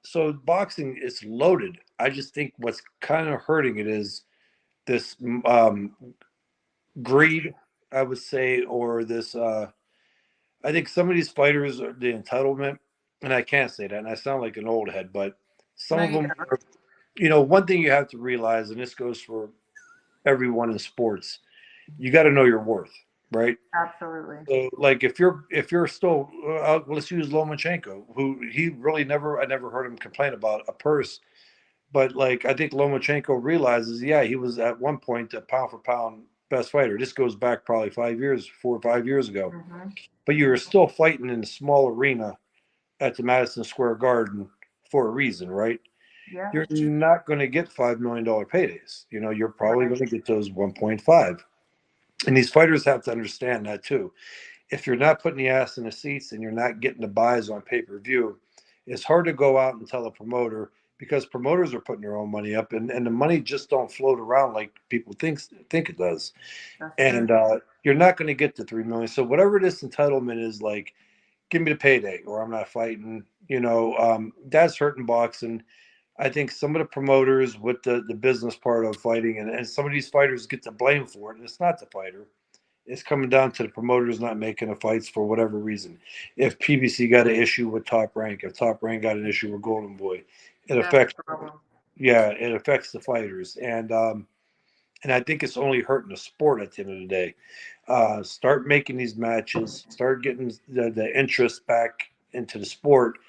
So boxing is loaded. I just think what's kind of hurting it is this greed, I would say, or this. I think some of these fighters are the entitlement, and I can't say that, and I sound like an old head, but some of them are. You know, one thing you have to realize, and this goes for everyone in sports, you got to know your worth, right? Absolutely. So, like, if you're still, let's use Lomachenko, who he really I never heard him complain about a purse, but like I think Lomachenko realizes, yeah, he was at one point a pound for pound best fighter. This goes back probably 4 or 5 years ago, but you were still fighting in a small arena at the Madison Square Garden for a reason, right? Yeah. You're not going to get $5 million paydays. You know, you're probably going to get those 1.5. And these fighters have to understand that too. If you're not putting the ass in the seats and you're not getting the buys on pay-per-view, it's hard to go out and tell a promoter because promoters are putting their own money up and the money just don't float around like people think it does. And you're not going to get the 3 million. So whatever this entitlement is, like, give me the payday or I'm not fighting, you know, that's hurting boxing. I think some of the promoters with the business part of fighting and some of these fighters get the blame for it. And it's not the fighter. It's coming down to the promoters not making the fights for whatever reason. If PBC got an issue with Top Rank, if Top Rank got an issue with Golden Boy, it affects the fighters. And I think it's only hurting the sport at the end of the day. Start making these matches, start getting the interest back into the sport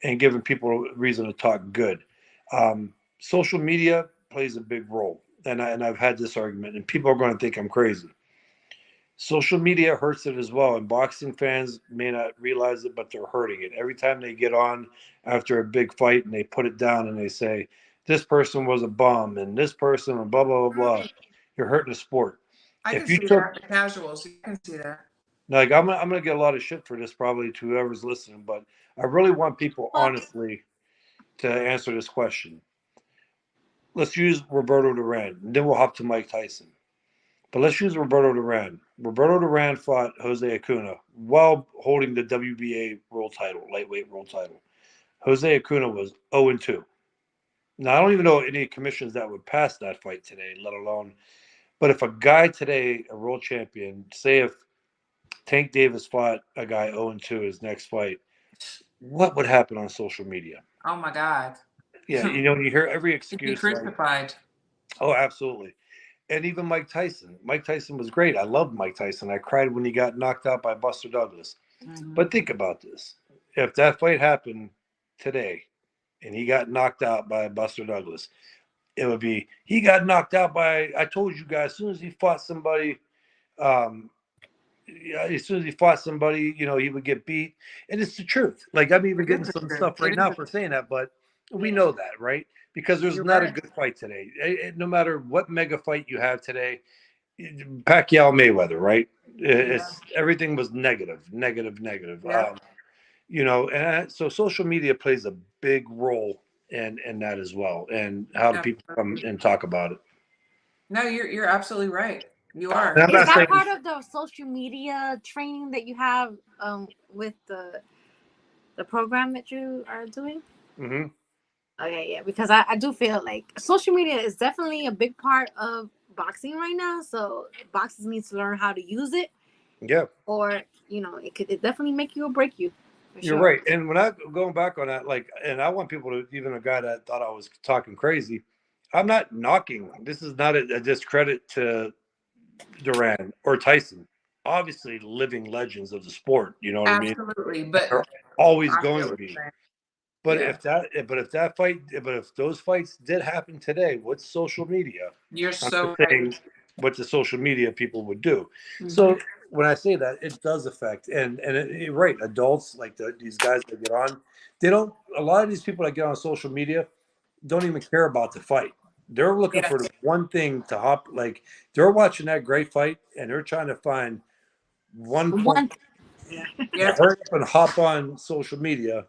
and giving people a reason to talk good. Social media plays a big role, and I've had this argument, and people are going to think I'm crazy. Social media hurts it as well, and boxing fans may not realize it, but they're hurting it. Every time they get on after a big fight and they put it down and they say, this person was a bum and this person and blah, blah, blah, blah, you're hurting the sport. I can see that. The casuals, you can see that. Like, I'm gonna get a lot of shit for this probably to whoever's listening, but I really want people honestly to answer this question. Let's use Roberto Duran, and then we'll hop to Mike Tyson. But let's use Roberto Duran. Roberto Duran fought Jose Acuna while holding the WBA world title, lightweight world title. Jose Acuna was 0-2. Now, I don't even know any commissions that would pass that fight today, let alone. But if a guy today, a world champion, say if Tank Davis fought a guy 0-2 his next fight, what would happen on social media? Oh, my God. Yeah, you know, you hear every excuse. He'd be crucified. Oh, absolutely. And even Mike Tyson. Mike Tyson was great. I loved Mike Tyson. I cried when he got knocked out by Buster Douglas. But think about this. If that fight happened today and he got knocked out by Buster Douglas, it would be, he got knocked out by, I told you guys, as soon as he fought somebody, you know, he would get beat. And it's the truth. Like, I'm even getting some stuff right now for saying that, but we know that, right? Because there's not a good fight today. No matter what mega fight you have today, Pacquiao Mayweather, right? It's everything was negative. Yeah. And so social media plays a big role in that as well. And how do people come and talk about it? No, you're absolutely right. You are. Is that part of the social media training that you have with the program that you are doing? Mm-hmm. Okay, yeah, because I do feel like social media is definitely a big part of boxing right now. So boxers need to learn how to use it. Yeah. Or it definitely make you or break you. You're right. And when I going back on that, and I want people to, even a guy that thought I was talking crazy, I'm not knocking. This is not a discredit to Duran or Tyson. Obviously, living legends of the sport. You know what I mean? Absolutely, but they're always going to be. But yeah. if those fights did happen today, what's social media? You're so right. What the social media people would do. Mm-hmm. So when I say that, it does affect, and you're right. Adults like these guys that get on, they don't. A lot of these people that get on social media don't even care about the fight. They're looking for the one thing to hop. Like they're watching that great fight, and they're trying to find one point. Hurry up and hop on social media,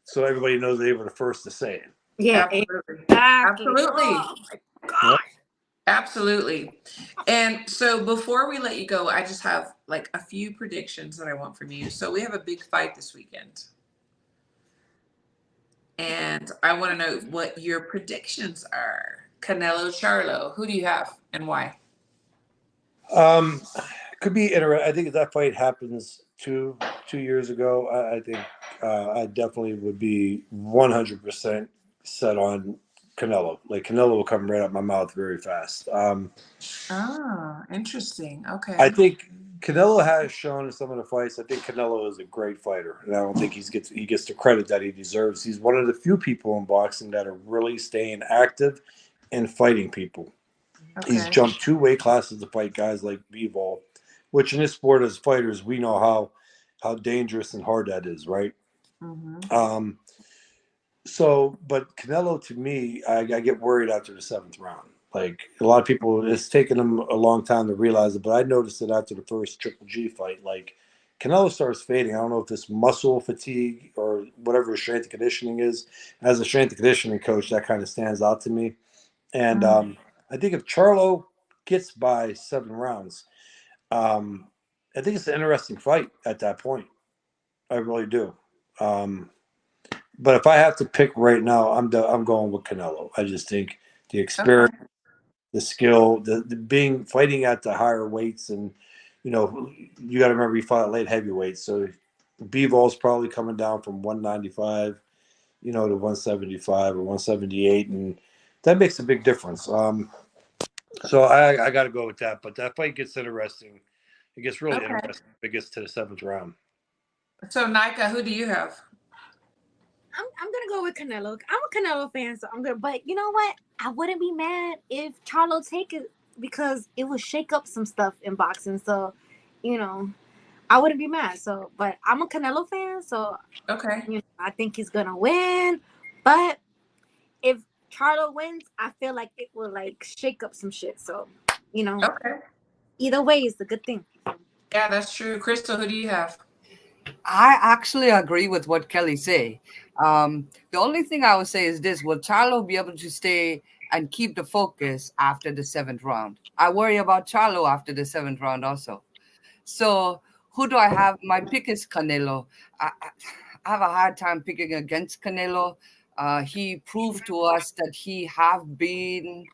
so everybody knows they were the first to say it. Yeah, absolutely. Exactly. Absolutely. Oh my God. Absolutely. And so before we let you go, I just have like a few predictions that I want from you. So we have a big fight this weekend. And I want to know what your predictions are. Canelo Charlo, who do you have and why? Could be interesting. I think if that fight happens two years ago, I think I definitely would be 100% set on Canelo. Like Canelo will come right out my mouth very fast. Interesting. Okay. I think Canelo has shown in some of the fights. I think Canelo is a great fighter, and I don't think he gets the credit that he deserves. He's one of the few people in boxing that are really staying active and fighting people. Okay. He's jumped 2 weight classes to fight guys like Bivol, which in this sport as fighters, we know how dangerous and hard that is, right? Mm-hmm. But Canelo, to me, I get worried after the 7th round. Like a lot of people, it's taken them a long time to realize it, but I noticed it after the first Triple G fight. Like Canelo starts fading. I don't know if this muscle fatigue or whatever his strength and conditioning is. As a strength and conditioning coach, that kind of stands out to me. And I think if Charlo gets by 7 rounds, I think it's an interesting fight at that point. I really do. But if I have to pick right now, I'm going with Canelo. I just think the experience, the skill, the fighting at the higher weights, and you got to remember he fought at light heavyweight, so Bivol's probably coming down from 195, to 175 or 178, and that makes a big difference. So I got to go with that. But that fight gets interesting. It gets really interesting if it gets to the 7th round. So Nika, who do you have? I'm gonna go with Canelo. I'm a Canelo fan, so I'm good. But you know what? I wouldn't be mad if Charlo take it because it would shake up some stuff in boxing. So, I wouldn't be mad. So, but I'm a Canelo fan, so I think he's gonna win. But if Charlo wins, I feel like it will shake up some shit. So, either way is a good thing. Yeah, that's true. Crystal, who do you have? I actually agree with what Kelly say. The only thing I would say is this: will Charlo be able to stay and keep the focus after the 7th round? I worry about Charlo after the 7th round also. So who do I have? My pick is Canelo. I have a hard time picking against Canelo. He proved to us that he have been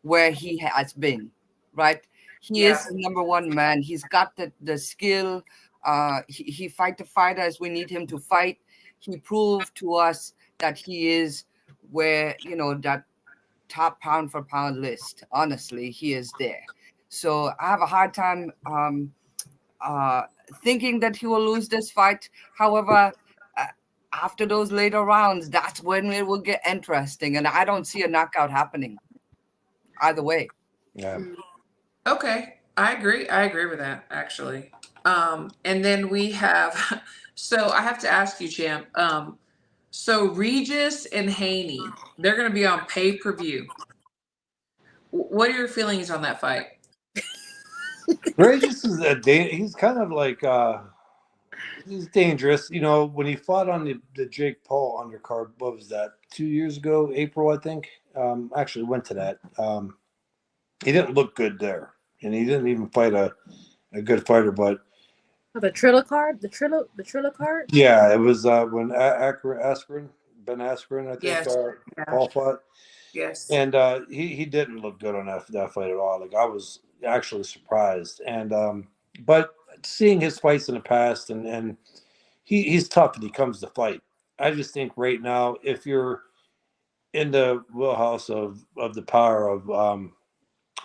where he has been, right? He is the number 1 man. He's got the skill. He fight the fighter as we need him to fight. He proved to us that he is where, that top pound for pound list. Honestly, he is there. So I have a hard time thinking that he will lose this fight. However, after those later rounds, that's when it will get interesting. And I don't see a knockout happening either way. Yeah. Okay. I agree with that, actually. And then we have, so I have to ask you, Champ. So Regis and Haney, they're going to be on pay-per-view. What are your feelings on that fight? Regis is he's kind of like He's dangerous. You know, when he fought on the Jake Paul undercard, what was that? 2 years ago, April, I think. Actually went to that. He didn't look good there, and he didn't even fight a good fighter. But the Triller card, the Triller card. Yeah, it was when Ben Askren, I think, Yes. Paul fought. Yes. And he didn't look good on that fight at all. Like, I was actually surprised. And but seeing his fights in the past, and he's tough when he comes to fight. I just think right now, if you're in the wheelhouse of the power of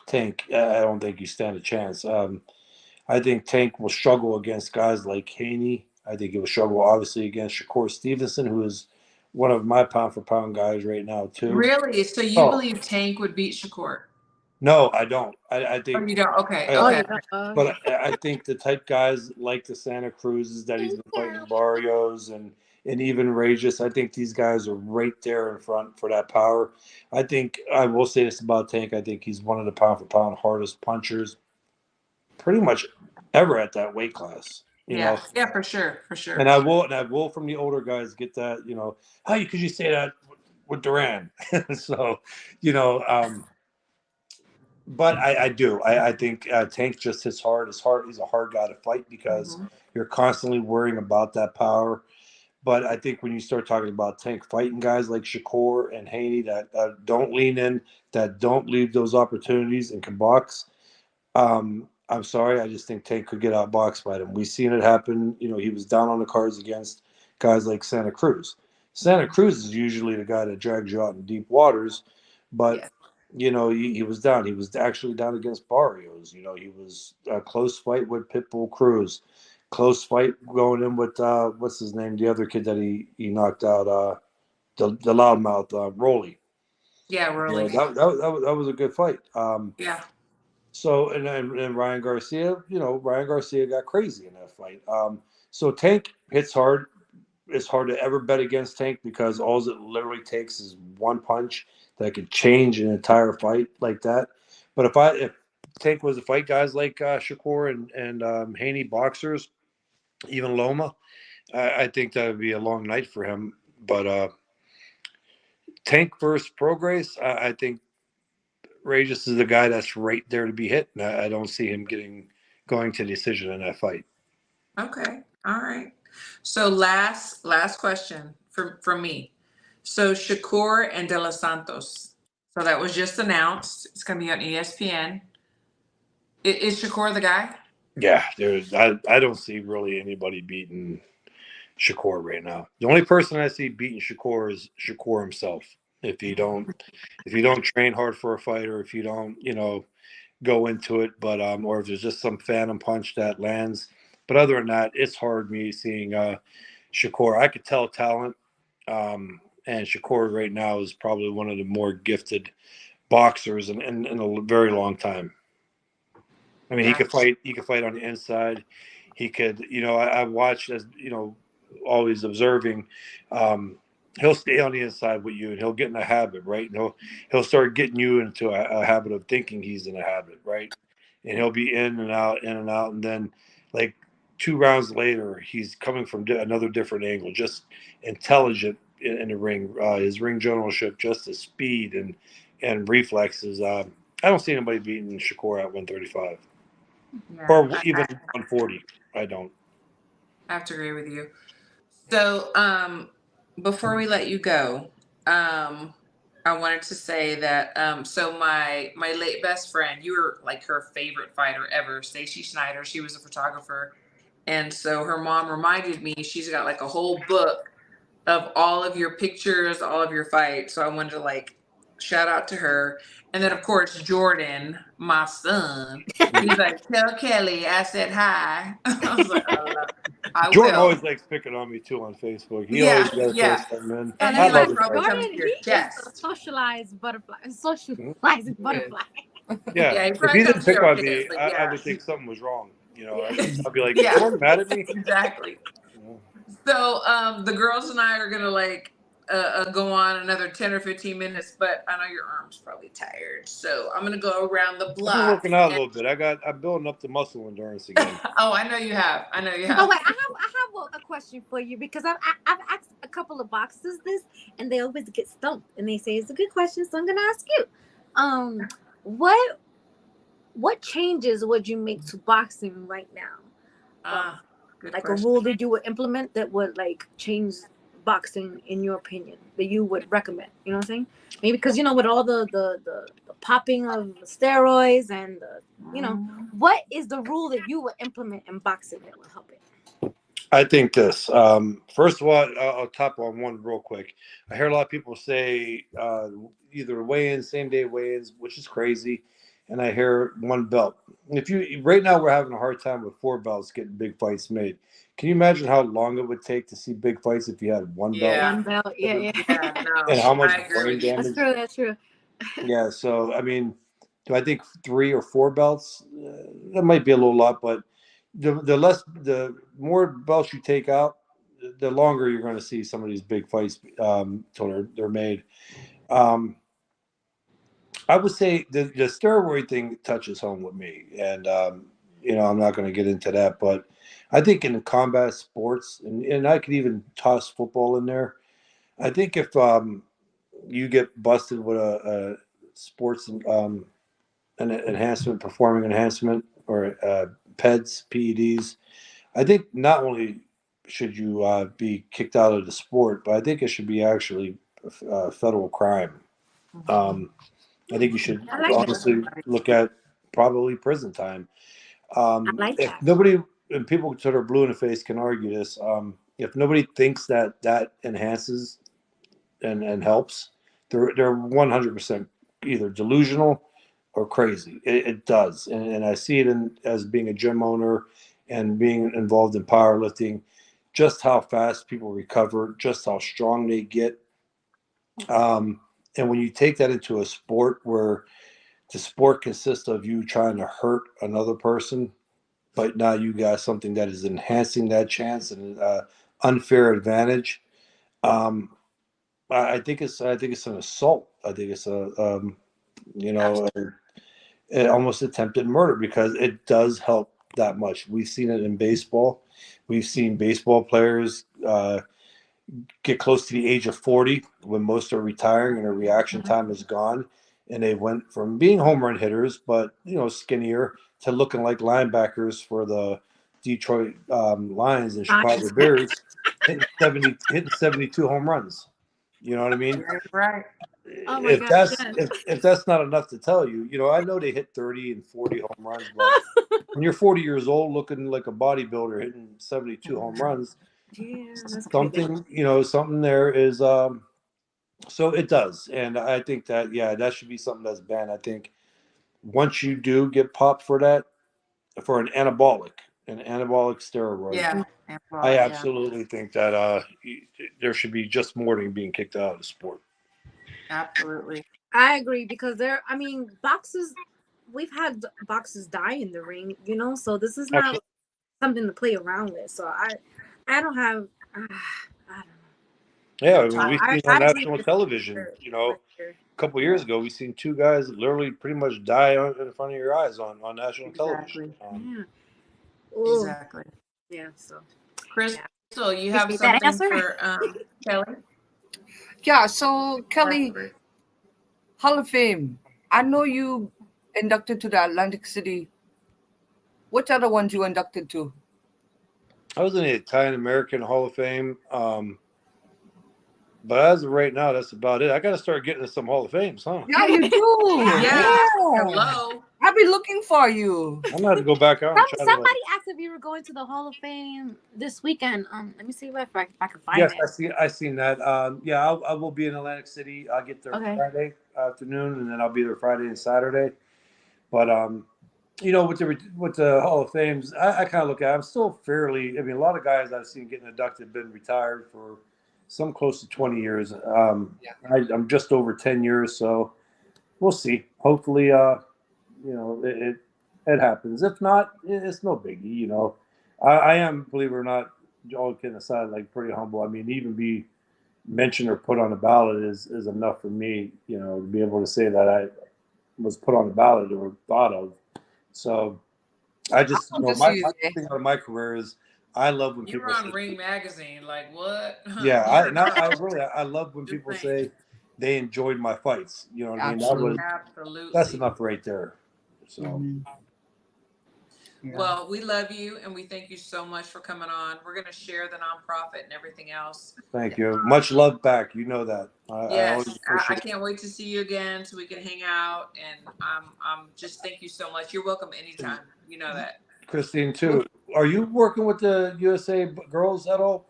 Tank, I don't think you stand a chance. I think Tank will struggle against guys like Haney. I think he will struggle, obviously, against Shakur Stevenson, who is one of my pound-for-pound guys right now, too. Really? So you believe Tank would beat Shakur? No, I don't. I think... Oh, you don't? Okay. But I think the type guys like the Santa Cruzes that he's been fighting, Barrios and even Regis, I think these guys are right there in front for that power. I think, I will say this about Tank, I think he's one of the pound-for-pound hardest punchers pretty much ever at that weight class. You know? Yeah, for sure. And I will from the older guys get that, you know, how could you say that with Duran? So, you know, but I do. I think Tank just hits hard. He's a hard guy to fight because you're constantly worrying about that power. But I think when you start talking about Tank fighting guys like Shakur and Haney that don't lean in, that don't leave those opportunities and can box, I'm sorry. I just think Tank could get outboxed by them. We've seen it happen. You know, he was down on the cards against guys like Santa Cruz. Santa Cruz is usually the guy that drags you out in deep waters, but you know, he was down. He was actually down against Barrios. You know, he was a close fight with Pitbull Cruz. Close fight going in with what's his name? The other kid that he knocked out, the loudmouth, Rolly. Yeah, Rolly. Yeah, that was a good fight. Yeah. So and Ryan Garcia, you know, Ryan Garcia got crazy in that fight. So Tank hits hard. It's hard to ever bet against Tank because all it literally takes is one punch that could change an entire fight like that. But if Tank was to fight guys like Shakur and Haney boxers, even Loma, I think that would be a long night for him. But Tank versus Prograis, I think Regis is the guy that's right there to be hit. And I don't see him going to decision in that fight. Okay. All right. So last question from me. So Shakur and Delos Santos. So that was just announced. It's going to be on ESPN. Is Shakur the guy? Yeah, I don't see really anybody beating Shakur right now. The only person I see beating Shakur is Shakur himself. If you don't train hard for a fight, or if you don't, you know, go into it, but or if there's just some phantom punch that lands. But other than that, it's hard me seeing Shakur. I could tell talent, and Shakur right now is probably one of the more gifted boxers in a very long time. I mean, he could fight on the inside. He could, you know, I watched, as you know, always observing. He'll stay on the inside with you, and he'll get in a habit, right? And he'll start getting you into a habit of thinking he's in a habit, right? And he'll be in and out, and then like 2 rounds later, he's coming from another different angle, just intelligent in the ring. His ring generalship, just his speed and reflexes. I don't see anybody beating Shakur at 135 or even 140. I don't. I have to agree with you. So before we let you go, I wanted to say that so my late best friend, you were like her favorite fighter ever, Stacy Schneider. She was a photographer, and so her mom reminded me she's got like a whole book of all of your pictures, all of your fights. So I wanted to like shout out to her. And then of course Jordan, my son, he's like, tell Kelly I said hi. I was like, I Jordan will. always likes picking on me too on Facebook. He always does that, man. And I he like love probably comes Jordan, to your chest. Socialized butterfly. Socializing butterfly. Yeah, he if probably he comes didn't to pick your on chest, me, but I would think something was wrong. You know, I'd be like, Yeah. is Jordan mad at me? Exactly. So the girls and I are gonna like go on another 10 or 15 minutes, but I know your arm's probably tired, so I'm gonna go around the block. I'm working out a little bit. I'm building up the muscle endurance again. Oh, I know you have. Oh wait, I have a question for you because I've asked a couple of boxers this, and they always get stumped, and they say it's a good question, so I'm gonna ask you. What changes would you make to boxing right now? Good like question. a rule that you would implement that would like change boxing in your opinion that you would recommend. You know what I'm saying? Maybe because with all the popping of steroids and what is the rule that you would implement in boxing that would help it? I think this. First of all, I'll top on one real quick. I hear a lot of people say either weigh-ins, same day weigh-ins, which is crazy, and I hear one belt. If you right now we're having a hard time with 4 belts getting big fights made. Can you imagine how long it would take to see big fights if you had one belt? One belt, yeah. No, and how much brain damage? That's true. Yeah, so I mean, do I think 3 or 4 belts? That might be a little lot, but the more belts you take out, the longer you're going to see some of these big fights till they're made. I would say the steroid thing touches home with me, and I'm not going to get into that, but I think in the combat sports, and I could even toss football in there. I think if you get busted with a sports an enhancement, performing enhancement, or PEDs, I think not only should you be kicked out of the sport, but I think it should be actually a federal crime. I think you should honestly look at probably prison time. If nobody, and people sort of blue in the face can argue this, if nobody thinks that enhances and helps, they're 100% either delusional or crazy. It does, and I see it as being a gym owner and being involved in powerlifting, just how fast people recover, just how strong they get. And when you take that into a sport where the sport consists of you trying to hurt another person, but now you got something that is enhancing that chance and unfair advantage. I think it's an assault. I think it's almost attempted murder, because it does help that much. We've seen it in baseball. We've seen baseball players get close to the age of 40 when most are retiring and their reaction time is gone, and they went from being home run hitters but skinnier to looking like linebackers for the Detroit Lions and Chicago Bears, hitting 72 home runs. You know what I mean? Right. Oh my gosh, if that's not enough to tell you, I know they hit 30 and 40 home runs, but when you're 40 years old looking like a bodybuilder hitting 72 home runs, something there is so it does. And I think that should be something that's banned. I think once you do get popped for that, for an anabolic steroid, I absolutely think that there should be just more than being kicked out of the sport. Absolutely, I agree, because boxers, we've had boxers die in the ring, so this is not something to play around with. So I don't have I don't know. Yeah, we've seen on national television, a couple of years ago, we've seen 2 guys literally pretty much die in front of your eyes on national television. Exactly. Yeah. So, Crystal, you have something for Kelly? Yeah. So Kelly, Hall of Fame. I know you inducted to the Atlantic City. What other ones you inducted to? I was in the Italian American Hall of Fame. But as of right now, that's about it. I got to start getting to some Hall of Fames, huh? Yeah, you do. Yeah. Hello. I've been looking for you. I'm going to have to go back out. Somebody asked if you were going to the Hall of Fame this weekend. Let me see if I can find it. Yes, I seen that. I will be in Atlantic City. I'll get there Friday afternoon, and then I'll be there Friday and Saturday. But with the Hall of Fames, I kind of look at it. I'm still fairly. I mean, a lot of guys I've seen getting inducted have been retired for some close to 20 years. I'm just over 10 years, so we'll see. Hopefully, it happens. If not, it's no biggie. I am, believe it or not, all kidding aside, like pretty humble. I mean, even be mentioned or put on a ballot is enough for me, to be able to say that I was put on the ballot or thought of. So I just, my thing out of my career is I love when You people were on say, Ring Magazine, like what? yeah, I love when people say they enjoyed my fights. You know what I mean? Absolutely. That's enough right there. So. Mm-hmm. Yeah. Well, we love you and we thank you so much for coming on. We're going to share the nonprofit and everything else. Thank you. Much love back. You know that. Yes, I appreciate can't wait to see you again so we can hang out. And I'm just thank you so much. You're welcome anytime. You know that. Christine too. Are you working with the USA girls at all?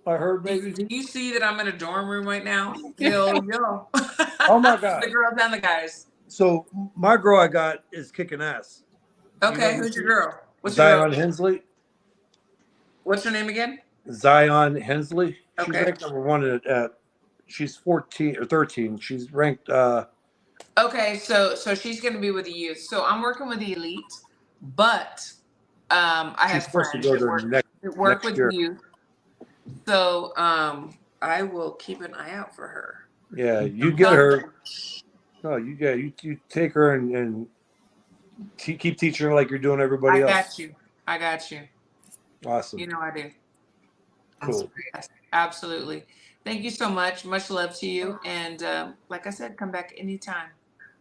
I heard maybe. Do you see that I'm in a dorm room right now? Yo. Oh my God. The girls and the guys. So my girl I got is kicking ass. Okay, who's your girl? What's Zion your girl? Hensley. What's her name again? Zion Hensley. She's Okay. ranked number 1 at she's 14 or 13. She's ranked Okay, so she's gonna be with the youth. So I'm working with the elite, but I have supposed to friends go that there work next with year. youth. So I will keep an eye out for her. Yeah, you get her. No, you take her and keep teaching her like you're doing everybody else. I got you. Awesome. You know I do. Cool. Yes, absolutely. Thank you so much. Much love to you. And like I said, come back anytime.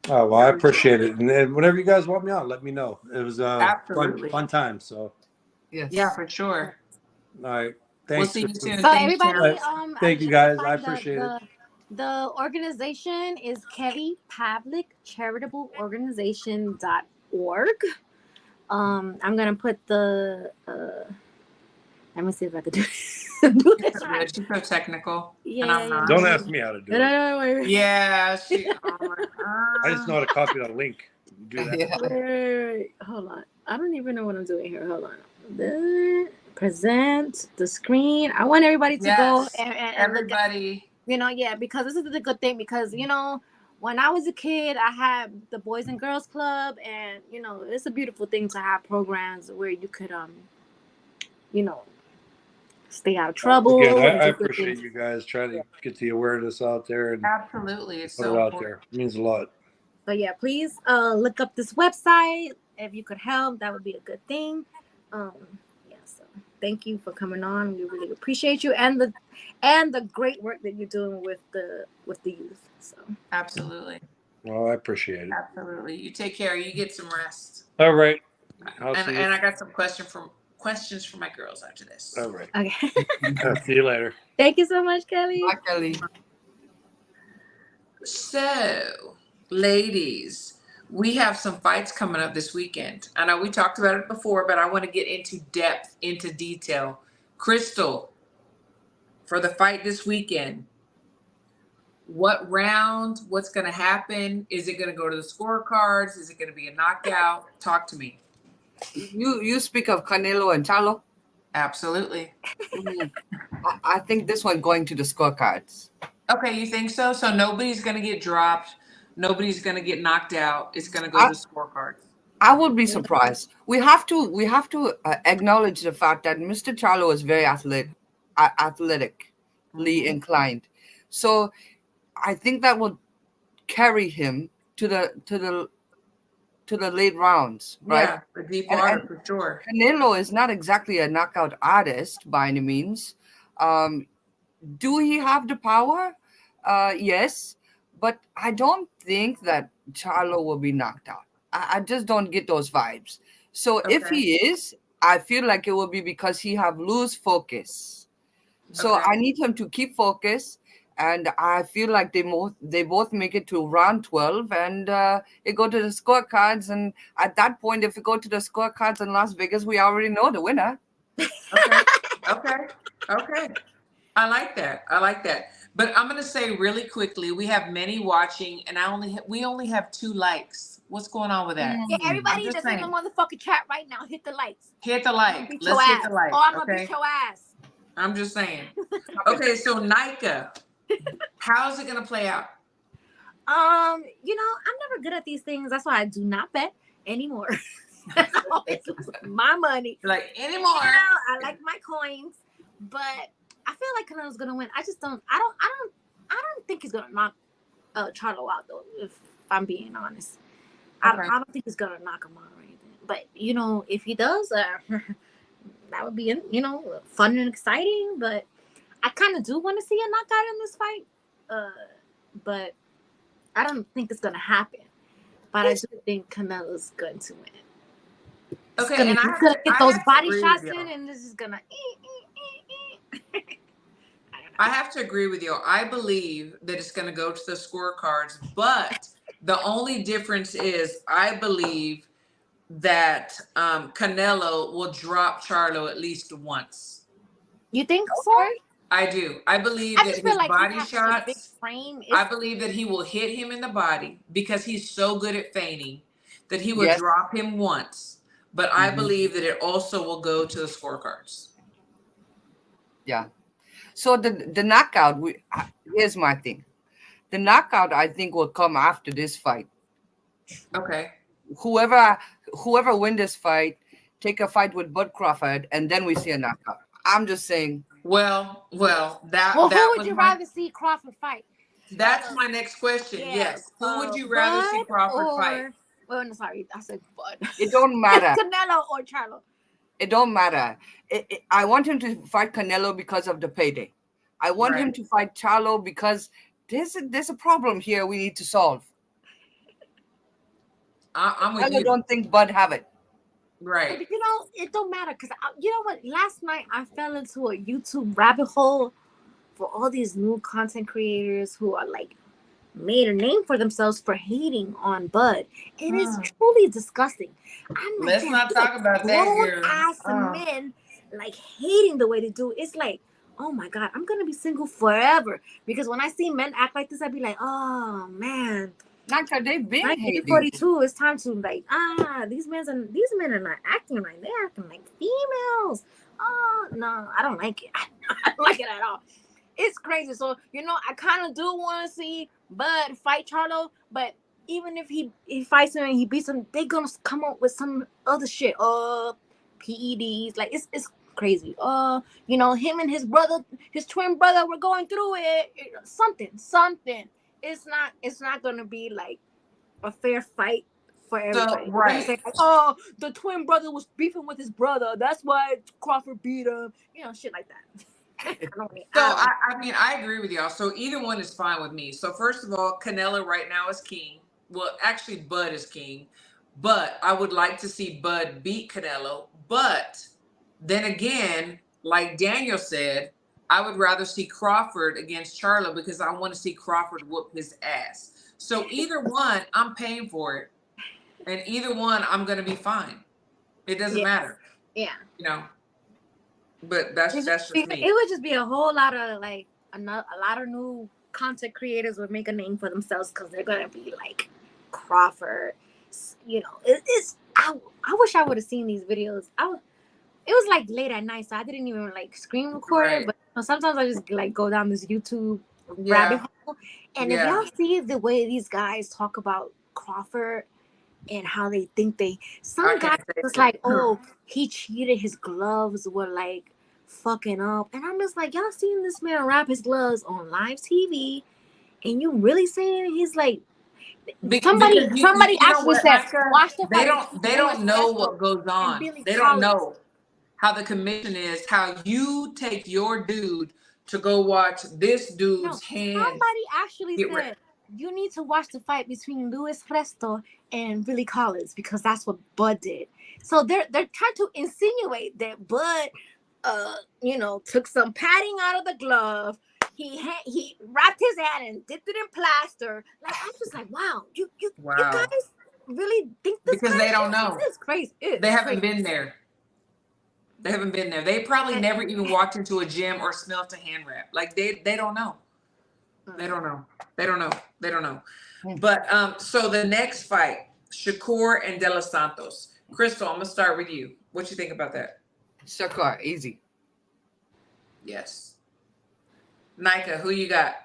Oh, well, I appreciate it. And then whenever you guys want me on, let me know. It was fun time. So Yes. Yeah, for sure. all right. We'll Thanks. see you soon. So Thank you, everybody, Sharon. Thank you guys. I appreciate it. The organization is Kelly Pavlk Charitable Organization.org. I'm gonna put the let me see if I could do this right. She's so technical. Yeah, and I'm not. Don't ask me how to do it. Yeah, she. Oh my God. I just know how to copy the link. Do that. Yeah. Wait, hold on. I don't even know what I'm doing here. Hold on. Present the screen. I want everybody to go and everybody. Look at, because this is a good thing, because when I was a kid, I had the Boys and Girls Club, and it's a beautiful thing to have programs where you could stay out of trouble. Again, I appreciate you guys trying to get the awareness out there and absolutely it's put so it out important. there. It means a lot. But yeah, please look up this website. If you could help, that would be a good thing. So thank you for coming on. We really appreciate you and the great work that you're doing with the youth. So Absolutely. Well, I appreciate it. Absolutely. You take care. You get some rest. All right. And I got some questions for my girls after this. All right. Okay. See you later. Thank you so much, Kelly. Bye, Kelly. So, ladies, we have some fights coming up this weekend. I know we talked about it before, but I want to get into depth, into detail. Crystal, for the fight this weekend, what round? What's going to happen? Is it going to go to the scorecards? Is it going to be a knockout? Talk to me. You speak of Canelo and Charlo? Absolutely. I think this one going to the scorecards. Okay, you think so? So nobody's going to get dropped. Nobody's going to get knocked out. It's going to go to the scorecards. I would be surprised. We have to acknowledge the fact that Mr. Charlo is very athletically inclined. So I think that will carry him to the late rounds, right? Yeah, the deep water for sure. Canelo is not exactly a knockout artist by any means. Do he have the power? Yes, but I don't think that Charlo will be knocked out. I just don't get those vibes. So if he is, I feel like it will be because he have loose focus. So I need him to keep focus. And I feel like they both make it to round 12 and it go to the scorecards. And at that point, if we go to the scorecards in Las Vegas, we already know the winner. Okay. I like that. But I'm going to say really quickly, we have many watching and we only have 2 likes. What's going on with that? Yeah, everybody that's in the motherfucking chat right now, hit the likes. Hit the like. Let's hit the like. Oh, I'm going to beat your ass. I'm just saying. Okay, so Nika, how's it going to play out? I'm never good at these things. That's why I do not bet anymore. That's always my money. Like anymore. I like my coins, but I feel like Canelo's gonna win. I don't think he's gonna knock Charlo out though, if I'm being honest. I don't think he's gonna knock him out or anything. But if he does, that would be, you know, fun and exciting. But I kind of do want to see a knockout in this fight. But I don't think it's gonna happen. But I do think Canelo's going to win. Okay, and he's gonna get those body shots in, and this is gonna. I have to agree with you. I believe that it's going to go to the scorecards, but the only difference is I believe that Canelo will drop Charlo at least once. You think so? I do. I believe that his body shots. Frame I believe that he will hit him in the body because he's so good at feigning that he will drop him once. But I believe that it also will go to the scorecards. Yeah. So the knockout, here's my thing. The knockout, I think, will come after this fight. Okay. Whoever win this fight, take a fight with Bud Crawford, and then we see a knockout. I'm just saying. Well, who would you rather see Crawford fight? That's my next question. Yes. Who would you rather see Crawford fight? Well, no, sorry, I said Bud. It don't matter. Canelo or Charlo. It don't matter. I want him to fight Canelo because of the payday. I want him to fight Charlo because there's a problem here we need to solve. I'm with you. I don't think Bud have it. Right. But, you know, it don't matter because you know what? Last night I fell into a YouTube rabbit hole for all these new content creators who are like made a name for themselves for hating on Bud. It is truly disgusting. Let's not talk about that here. Ass men like hating the way they do. It's like, oh my God, I'm gonna be single forever. Because when I see men act like this, I'd be like, oh man. Not that they've been hating. 42. It's time to like, these men are not acting right. They're acting like females. Oh no, I don't like it. I don't like it at all. It's crazy. So, you know, I kind of do want to see Bud fight Charlo, but even if he fights him and he beats him, they're gonna come up with some other shit. PEDs, like it's crazy. You know, him and his brother, his twin brother, were going through it. Something. It's not gonna be like a fair fight for everybody. Right. Like, the twin brother was beefing with his brother. That's why Crawford beat him. You know, shit like that. I mean, I agree with y'all. So either one is fine with me. So first of all, Canelo right now is king. Well, actually, Bud is king. But I would like to see Bud beat Canelo. But then again, like Daniel said, I would rather see Crawford against Charlo because I want to see Crawford whoop his ass. So either one, I'm paying for it. And either one, I'm going to be fine. It doesn't matter. Yeah. You know. But that's just me. It would just be a whole lot of like a lot of new content creators would make a name for themselves because they're gonna be like Crawford. You know, I wish I would have seen these videos. It was like late at night, so I didn't even like screen record it. But you know, sometimes I just like go down this YouTube rabbit hole, and if y'all see the way these guys talk about Crawford and how they think some guys was like, oh, he cheated, his gloves were like fucking up, and I'm just like, y'all seen this man wrap his gloves on live TV, and you really saying he's like, somebody actually said, watch the fight. They don't know what goes on. They don't know how the commission is, how you take your dude to go watch this dude's hand. Somebody actually said, you need to watch the fight between Luis Resto and Billy Collins because that's what Bud did. So they're trying to insinuate that Bud, you know, took some padding out of the glove. He wrapped his hand and dipped it in plaster. Like, I'm just like, wow, you guys really think this? Because they don't know. It's crazy. They haven't been there. They haven't been there. They probably never even walked into a gym or smelt a hand wrap. Like they don't know. They don't know. But so the next fight, Shakur and Delos Santos. Crystal, I'm gonna start with you. What you think about that? Shakur, easy. Yes. Nika, who you got?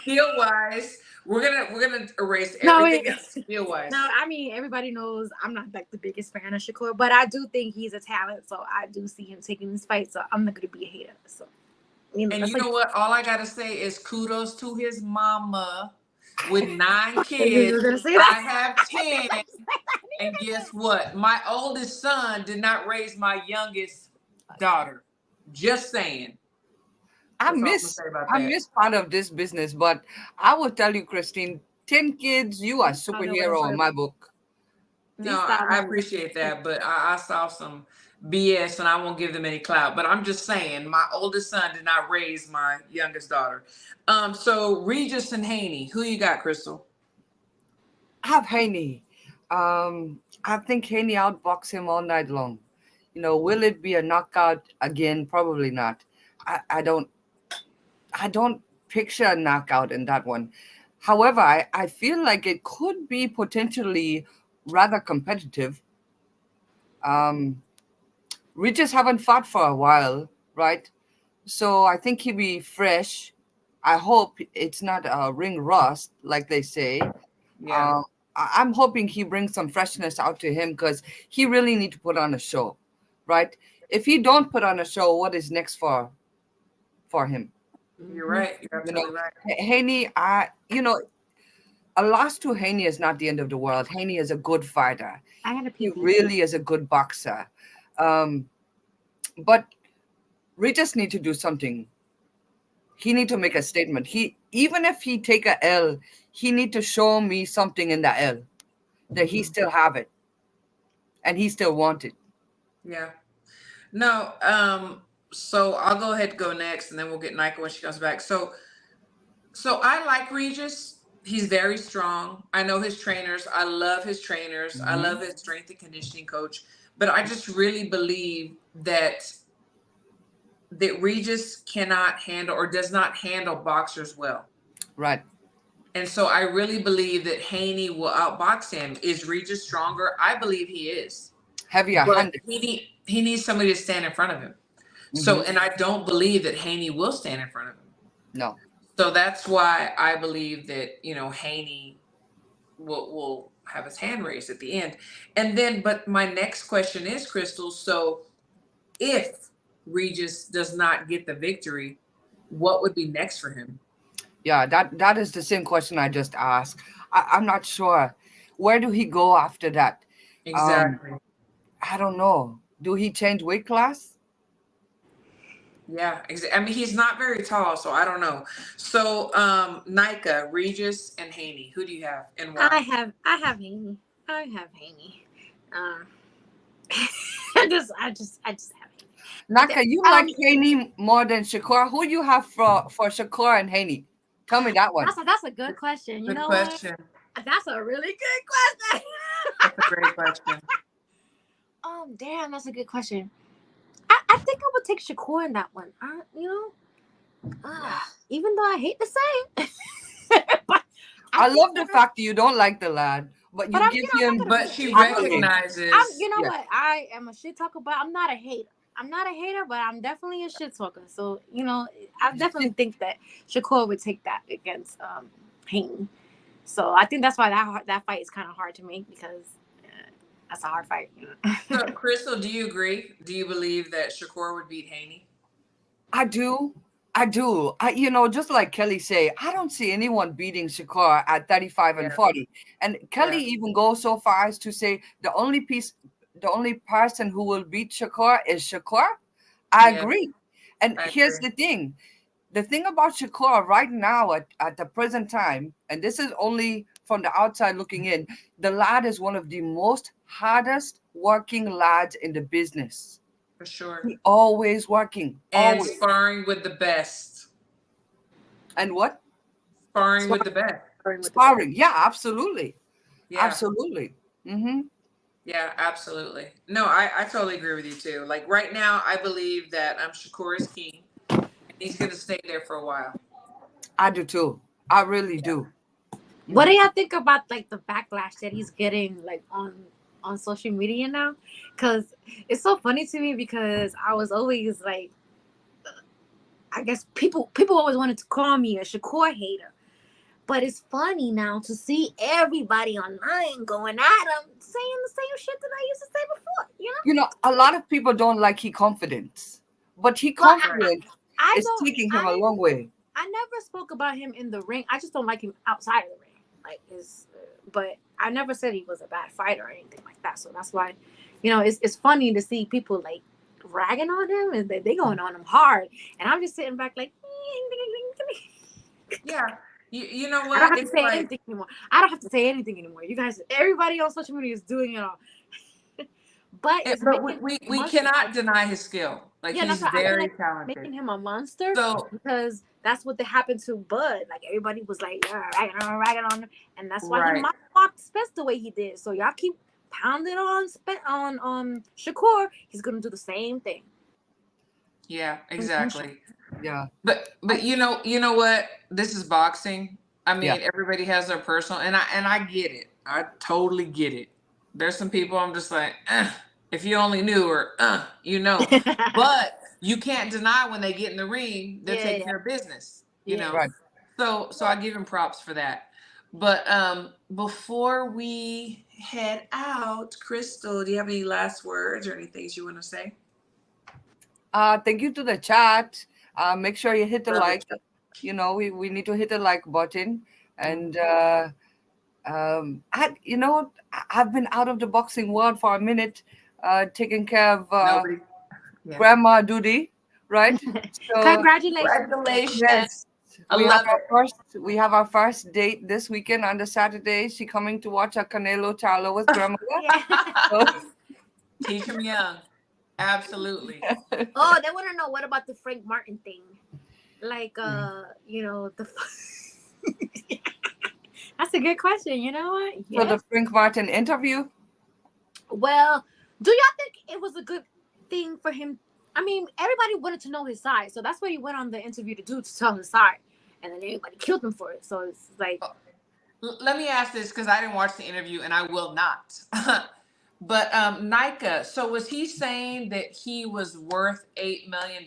Skill wise, we're gonna erase everything else. Skill wise. No, I mean everybody knows I'm not like the biggest fan of Shakur, but I do think he's a talent. So I do see him taking this fight. So I'm not gonna be a hater. So. You know, and you know what? All I gotta say is kudos to his mama with 9 kids. I have 10. And guess what? My oldest son did not raise my youngest daughter. Just saying. I miss part of this business, but I will tell you, Christine, 10 kids, you are a superhero in my book. No, I appreciate that, but I saw some BS and I won't give them any clout. But I'm just saying, my oldest son did not raise my youngest daughter. So Regis and Haney, who you got, Crystal? I have Haney. I think Haney outboxed him all night long. Will it be a knockout again? Probably not. I don't picture a knockout in that one. However, I feel like it could be potentially rather competitive. We just haven't fought for a while, right? So I think he'll be fresh. I hope it's not a ring rust, like they say. Yeah. I'm hoping he brings some freshness out to him because he really need to put on a show, right? If he don't put on a show, what is next for him? You're right. You're absolutely right. Haney, a loss to Haney is not the end of the world. Haney is a good fighter. He really is a good boxer. But we just need to do something. He need to make a statement. Even if he take a L, he need to show me something in the L that he still have it and he still want it. Yeah. No. So I'll go ahead and go next, and then we'll get Nika when she comes back. So I like Regis. He's very strong. I know his trainers. I love his trainers. I love his strength and conditioning coach. But I just really believe that Regis cannot handle or does not handle boxers well. Right. And so I really believe that Haney will outbox him. Is Regis stronger? I believe he is. Heavier handed. He needs somebody to stand in front of him. So, and I don't believe that Haney will stand in front of him. No. So that's why I believe that, Haney will have his hand raised at the end. And then, but my next question is, Crystal, so if Regis does not get the victory, what would be next for him? Yeah, that is the same question I just asked. I'm not sure. Where do he go after that? Exactly. I don't know. Do he change weight class? Yeah, I mean, he's not very tall, so I don't know. So, Nika, Regis, and Haney, who do you have and why? I have Haney. I just have Haney. Nika, you like Haney more than Shakur. Who do you have for Shakur and Haney? Tell me that one. That's a good question. Good question. What? That's a really good question. That's a great question. Damn, that's a good question. I think I would take Shakur in that one. Even though I hate to say it. But I love the fact that you don't like the lad, but you give him. But she recognizes. What? I am a shit talker, but I'm not a hater. But I'm definitely a shit talker. So, I definitely think that Shakur would take that against Haney. So I think that's why that fight is kind of hard to make because that's a hard fight. So, Crystal, do you agree? Do you believe that Shakur would beat Haney? I do. Just like Kelly say, I don't see anyone beating Shakur at 35 and 40. And Kelly even goes so far as to say the only person who will beat Shakur is Shakur. I agree. And here's the thing. The thing about Shakur right now at the present time, and this is only from the outside looking in, the lad is one of the most hardest working lads in the business. For sure. He always working. And always. Sparring with the best. And what? Sparring with the best. Sparring. Yeah, absolutely. Yeah. Absolutely. Mm-hmm. Yeah, absolutely. No, I totally agree with you too. Like right now, I believe that Shakur is king. He's going to stay there for a while. I do too. I really do. What do y'all think about like the backlash that he's getting like on social media now? Because it's so funny to me because I was always like, I guess people always wanted to call me a Shakur hater. But it's funny now to see everybody online going at him, saying the same shit that I used to say before. A lot of people don't like his confidence, but he confidence is taking him a long way. I never spoke about him in the ring. I just don't like him outside of the ring. Like but I never said he was a bad fighter or anything like that. So that's why, it's funny to see people like ragging on him and they going on him hard, and I'm just sitting back like, yeah. You know what? I don't have to say anything anymore. I don't have to say anything anymore. You guys, everybody on social media is doing it all. But we cannot deny his skill. Like, he's very talented. Making him a monster, because that's what happened to Bud. Like, everybody was like ragging on him, and that's why he fought Spence the way he did. So y'all keep pounding on Shakur. He's gonna do the same thing. Yeah, exactly. Yeah, but you know what? This is boxing. I mean, everybody has their personal, and I get it. I totally get it. There's some people I'm just like, if you only knew, or but you can't deny when they get in the ring, they're taking care of business, you know? Right. So I give him props for that. But before we head out, Crystal, do you have any last words or any things you want to say? Thank you to the chat. Make sure you hit the like. We need to hit the like button. And I've been out of the boxing world for a minute, taking care of grandma duty, right? So, congratulations. Yes. We have our first date this weekend on the Saturday. She coming to watch a Canelo Charlo with grandma. Teach him young. Absolutely. Oh, they want to know, what about the Frank Martin thing? Like, that's a good question. You know what? Yeah. For the Frank Martin interview? Well, do y'all think it was a good thing for him? I mean, everybody wanted to know his side, so that's why he went on the interview to tell his side, and then everybody killed him for it. So it's like, let me ask this, because I didn't watch the interview, and I will not. But Nika, so was he saying that he was worth $8 million?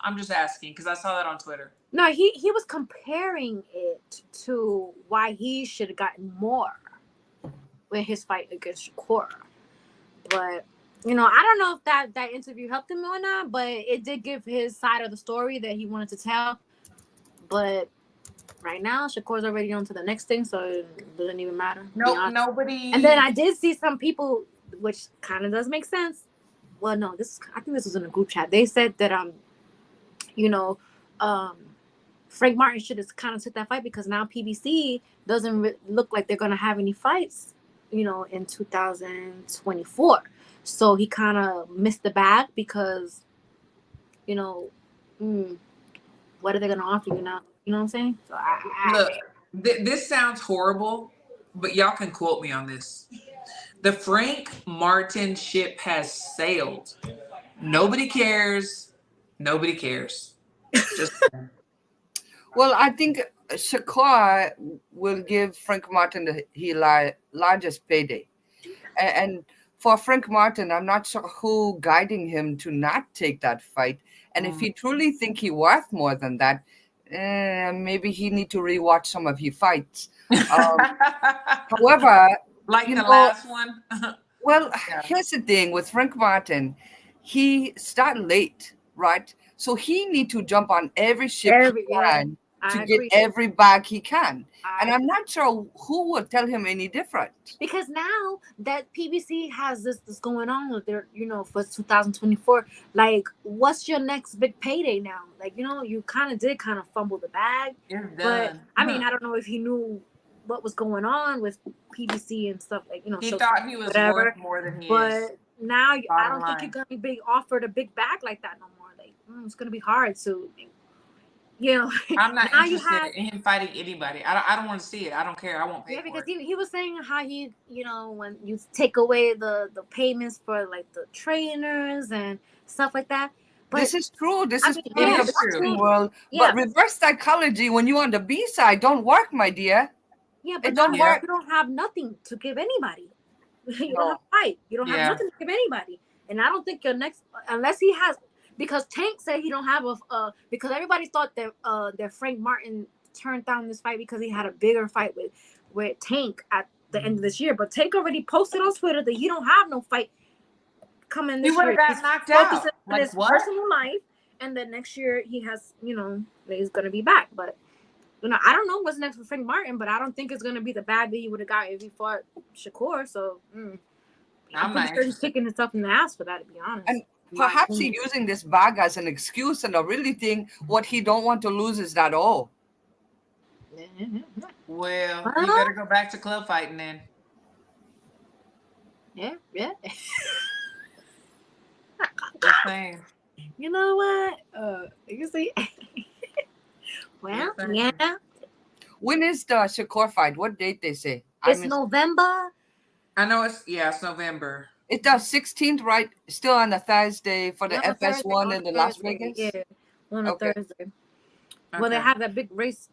I'm just asking, because I saw that on Twitter. No, he was comparing it to why he should have gotten more with his fight against Shakur. But, I don't know if that interview helped him or not, but it did give his side of the story that he wanted to tell. But right now, Shakur's already on to the next thing, so it doesn't even matter. Nobody. And then I did see some people, which kind of does make sense. Well, no, I think this was in a group chat. They said that Frank Martin should have kind of took that fight, because now PBC doesn't look like they're gonna have any fights, in 2024. So he kind of missed the bag, because, what are they gonna offer you now? You know what I'm saying? So look, this sounds horrible, but y'all can quote me on this. The Frank Martin ship has sailed. Nobody cares. Nobody cares. Just well, I think Shakur will give Frank Martin the largest payday. And for Frank Martin, I'm not sure who guiding him to not take that fight. And if he truly think he worth more than that, maybe he need to rewatch some of his fights. However, like the last one. Well, here's the thing with Frank Martin. He started late, right? So he need to jump on every ship he can to get every bag he can. And I'm not sure who would tell him any different. Because now that PBC has this going on with their, for 2024, like, what's your next big payday now? Like, you did fumble the bag. But I mean, I don't know if he knew what was going on with PBC and stuff, like, he thought he was worth more than he is. But now I don't think you're gonna be offered a big bag like that no more. Like, it's gonna be hard to, I'm not interested in him fighting anybody. I don't want to see it. I don't care. I won't pay for it. Because he was saying how he, when you take away the payments for, like, the trainers and stuff like that. But this is true. This is true in the boxing world. But reverse psychology, when you're on the B side, don't work, my dear. Yeah, but don't work. You don't have nothing to give anybody. You don't have a fight. You don't have nothing to give anybody. And I don't think your next, unless he has, because Tank said he don't have because everybody thought that Frank Martin turned down this fight because he had a bigger fight with Tank at the end of this year. But Tank already posted on Twitter that he don't have no fight coming this year. He would have got knocked out. On his personal life, and then next year he has, he's gonna be back. But I don't know what's next for Frank Martin, but I don't think it's gonna be the bad that he would have got if he fought Shakur. So I'm pretty sure he's kicking himself in the ass for that, to be honest. And perhaps he's using this bag as an excuse, and I really think what he don't want to lose is that all. Well, you better go back to club fighting then. Yeah. Just saying. You know what? You see. Well, yeah. When is the Shakur fight? What date they say? It's November. I know it's November. It's the 16th, right? Still on a Thursday for the FS1 in the Las Vegas? Yeah, on a Thursday. Okay. Well, they have that big race,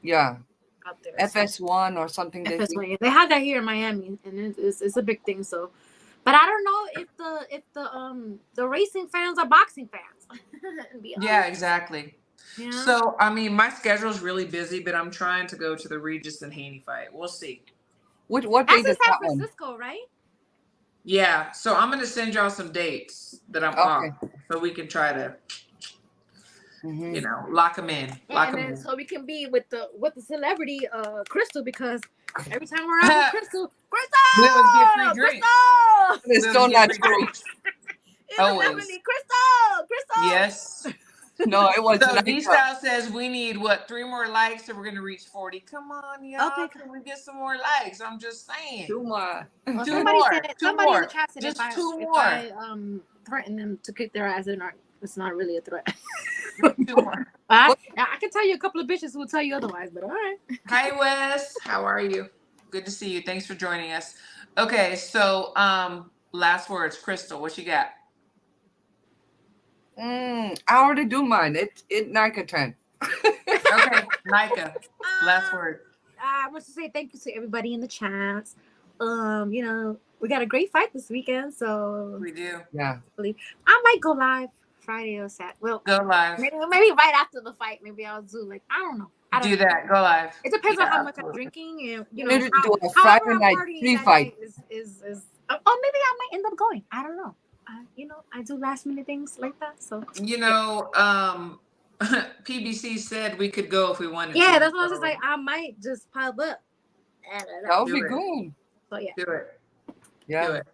Yeah. Out there. FS1 or something. FS1, they have that here in Miami, and it's a big thing. So, but I don't know if the racing fans are boxing fans. Yeah, exactly. Yeah. So, I mean, my schedule is really busy, but I'm trying to go to the Regis and Haney fight. We'll see. What That's in San Francisco, right? Yeah. So I'm gonna send y'all some dates that I'm off, so we can try to, lock them in. So we can be with the celebrity Crystal, because every time we're out with Crystal, we always get free drinks. It's still not true. Always. Crystal. Yes. No, it wasn't. So D-Style says we need 3 more likes, so we're gonna reach 40. Come on, y'all. Okay. Can we get some more likes? I'm just saying. 2 more. Well, Two more. Somebody in the chat said just if 2 more. I threaten them to kick their ass, it's not really a threat. 2 more. I can tell you a couple of bitches who will tell you otherwise, but all right. Hi, Wes. How are you? Good to see you. Thanks for joining us. Okay, so last words, Crystal. What you got? I already do mine. It's Nika 10. Okay, Nika. Last word. I want to say thank you to everybody in the chat. We got a great fight this weekend, so we do. Yeah. I might go live Friday or Saturday. Well, go live. Maybe right after the fight. Maybe I'll do I don't know. Do that. Go live. It depends on how much I'm drinking, and do a Friday night pre-fight. Is maybe I might end up going. I don't know. I do last minute things like that. So PBC said we could go if we wanted. Yeah, to, that's what I was just like. I might just pop up. That would be good. So yeah. Do it. Yeah. Do it.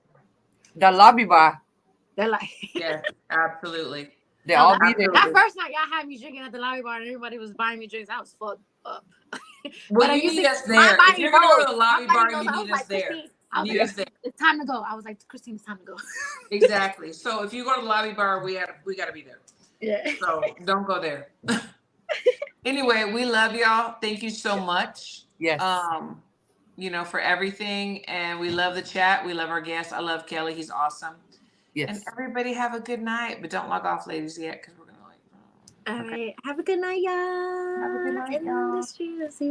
The lobby bar. They're like. Yeah, absolutely. They all be there. That first night, y'all had me drinking at the lobby bar, and everybody was buying me drinks. I was fucked up. Well, you need us there. If you're gonna go to the lobby bar, you need us there. It's time to go. I was like, Christine, it's time to go. Exactly. So if you go to the lobby bar, we got to be there. Yeah. So don't go there. Anyway, we love y'all. Thank you so much. Yes. For everything, and we love the chat. We love our guests. I love Kelly. He's awesome. Yes. And everybody have a good night, but don't log off, ladies, yet, because we're gonna All right. Have a good night, y'all. Have a good night, y'all.